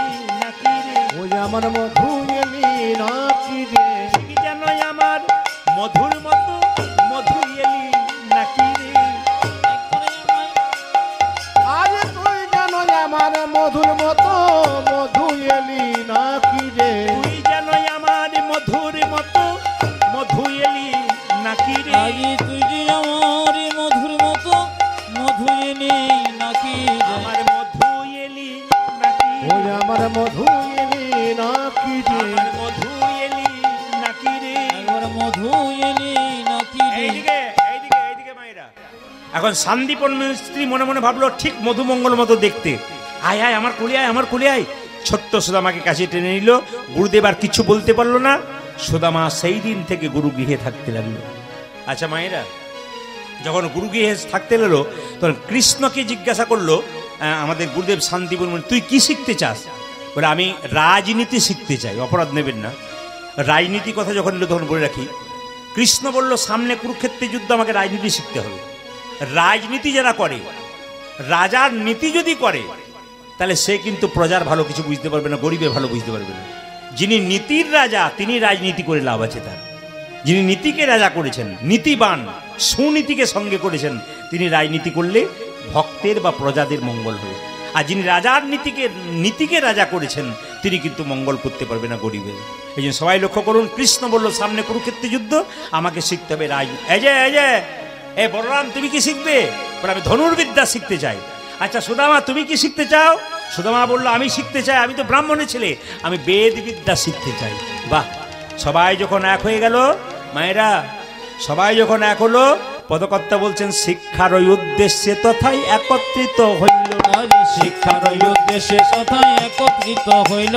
নাকি রে, ওই আমার মধু এলি নাকি রে, ঠিক যেন আমার মধুর মতো মধু এলি নাকি রে। আরে তুই যেন আমার মধুর মতো মধু এলি নাকি রে, তুই যেন আমার মধুর মতো মধু এলি নাকি রে। আগে তুই যে আমার মধুর মতো মধু এলি নাকি রে, আমার মধু এলি নাকি রে, ওই আমার মধু এলি নাকি রে, আমার মধু এলি নাকি রে। একবার মধু এলি নাকি রে। এইদিকে এইদিকে এইদিকে মায়েরা। এখন সন্দীপন স্ত্রী মনে মনে ভাবলো, ঠিক মধুমঙ্গল মতো দেখতে, আয় আয় আমার কোলে আয়, আমার কোলে আয়। ছোট্ট সুদামাকে কাছে টেনে নিল। গুরুদেব আর কিছু বলতে পারলো না। সুদামা সেই দিন থেকে গুরুগৃহে থাকতে লাগলো। আচ্ছা মায়েরা, যখন গুরুগৃহে থাকতে লাগলো, তখন কৃষ্ণকে জিজ্ঞাসা করলো আমাদের গুরুদেব শান্তিপূর্ণ, তুই কি শিখতে চাস? বলে, আমি রাজনীতি শিখতে চাই। অপরাধ নেবেন না, রাজনীতি কথা যখন এলো তখন বলে রাখি, কৃষ্ণ বলল, সামনে কুরুক্ষেত্রের যুদ্ধ, আমাকে রাজনীতি শিখতে হবে। রাজনীতি যারা করে, রাজার নীতি যদি করে, তাহলে সে কিন্তু প্রজার ভালো কিছু বুঝতে পারবে না, গরিবের ভালো বুঝতে পারবে না। যিনি নীতির রাজা, তিনি রাজনীতি করে লাভ আছে তার। যিনি নীতিকে রাজা করেছেন, নীতিবান, সুনীতিকে সঙ্গে করেছেন, তিনি রাজনীতি করলে ভক্তের বা প্রজাদের মঙ্গল হবে। আর যিনি রাজার নীতিকে রাজা করেছেন, তিনি কিন্তু মঙ্গল করতে পারবে না গরিবের। এই জন্য সবাই লক্ষ্য করুন, কৃষ্ণ বলল, সামনে কুরুক্ষেত্রের যুদ্ধ, আমাকে শিখতে হবে রাজনীতি। এই বলরাম, তুমি কি শিখবে? বলে, আমি ধনুর্বিদ্যা শিখতে চাই। আচ্ছা সুদামা, তুমি কি শিখতে চাও? সুদামা বললো, আমি শিখতে চাই, আমি তো ব্রাহ্মণের ছেলে, আমি বেদ বিদ্যা শিখতে চাই। বাহ! সবাই যখন এক হয়ে গেল, মায়েরা, সবাই যখন এক হলো, পদকর্তা বলছেন, শিক্ষার ওই উদ্দেশ্যে তথাই একত্রিত হইল। আরে শিক্ষার উদ্দেশ্যে তথাই একত্রিত হইল।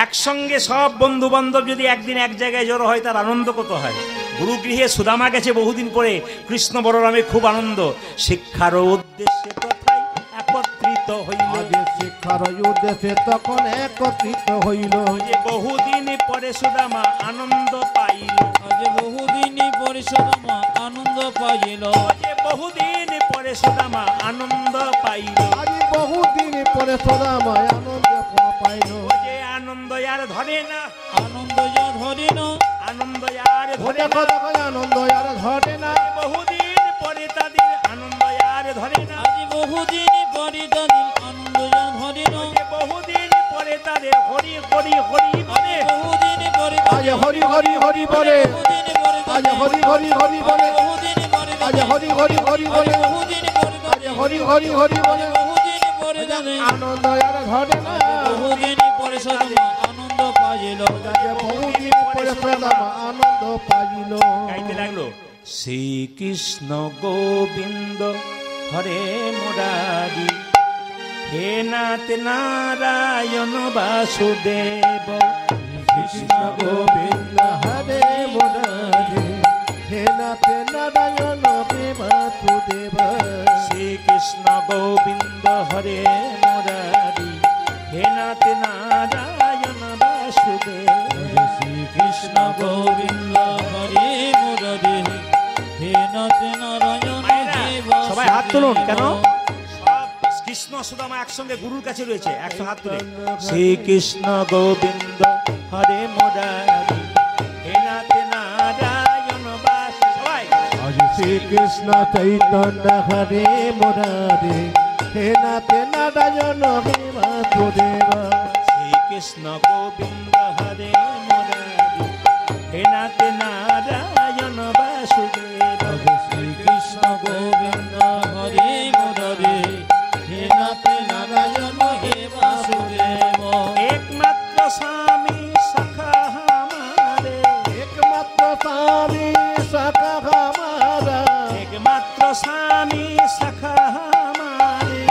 একসঙ্গে সব বন্ধু বান্ধব যদি একদিন এক জায়গায় জড়ো হয়, তার আনন্দ কত হয়। গুরুগৃহে সুদামা গেছে বহুদিন পরে, কৃষ্ণ বলরামে খুব আনন্দ। শিক্ষার উদ্দেশ্যে তথাই একত্রিত হইল। আগে শিক্ষার উদ্দেশ্যে তখন একত্রিত হইল, যে বহুদিন পরে সুদামা আনন্দ পাইল। আজ বহুদিন পরে সুদামা আনন্দ পাইল। যে বহুদিন পরে সুদামা আনন্দ পাইল। আজ বহুদিন পরে সুদামায় আনন্দ পাইল। যে আনন্দ আর ধরে না, আনন্দ যা ধরে না, আনন্দ আর ধরে দেখো না। দেখো আনন্দ আর ঘটে না, বহুদিন পরে তাদের আনন্দ আর ধরে না। আজ বহুদিন পরে তাদের আনন্দ যা ধরে না। যে বহুদিন পরে তাদের হরি হরি হরি বলে। বহুদিন পরে আজ হরি হরি হরি বলে, বহুদিন পরে আজ হরি হরি হরি বলে, বহুদিন পরে আজ হরি হরি হরি বলে, বহুদিন পরে আজ হরি হরি হরি বলে, বহুদিন পরে তাদের আনন্দ আর ঘটে না। বহুদিন পরে সুদামা আনন্দ পাইল। আজ বহুদিন পরে সুদামা আনন্দ পাইল। গাইতে লাগলো, শ্রীকৃষ্ণ গোবিন্দ হরে মুরারি, হে নাথ নারায়ণ বাসুদেব। কৃষ্ণ গোবিন্দ হরে মুরারি, হে নাথ নারায়ণ হে বাসুদেব। শ্রীকৃষ্ণ গোবিন্দ হরে মুরারি, হে নাথ নারায়ণ বাসুদেব। শ্রীকৃষ্ণ গোবিন্দ হরে মুরারি, হে নাথ নারায়ণ হে সবাই হাত তুলুন। কেন? বাসুদেব। সব কৃষ্ণ সুদামা একসঙ্গে গুরুর কাছে রয়েছে, একশো হাত তুলে। শ্রীকৃষ্ণ গোবিন্দ হরে মুরারি, হে নাথ শ্রীকৃষ্ণ চৈতন্য হরে মুরারে হে নাথ নারায়ণ হে বাসুদেব শ্রীকৃষ্ণ গোবিন্দ হরে মুরারি হে নাথ নারায়ণ বাসুদেব শ্রীকৃষ্ণ গোবিন্দ হরে মুরারে হে নাথ নারায়ণ হে বাসুদেব একমাত্র স্বামী সখা হামারে একমাত্র স্বামী সখা হামারা একমাত্র স্বামী সখা হামারে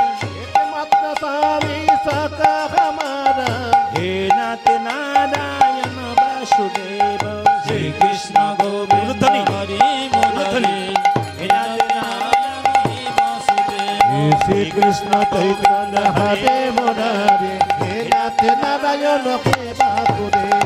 একমাত্র স্বামী সখা হামারা হে নাথ নারায়ণ বাসুদেব শ্রীকৃষ্ণ গোবিন্দ হরে মুরারে হে নাথ নারায়ণ হে বাসুদেব শ্রীকৃষ্ণ চৈতন্য হরে মুরারে হে নাথ নারায়ণ হে বাসুদেব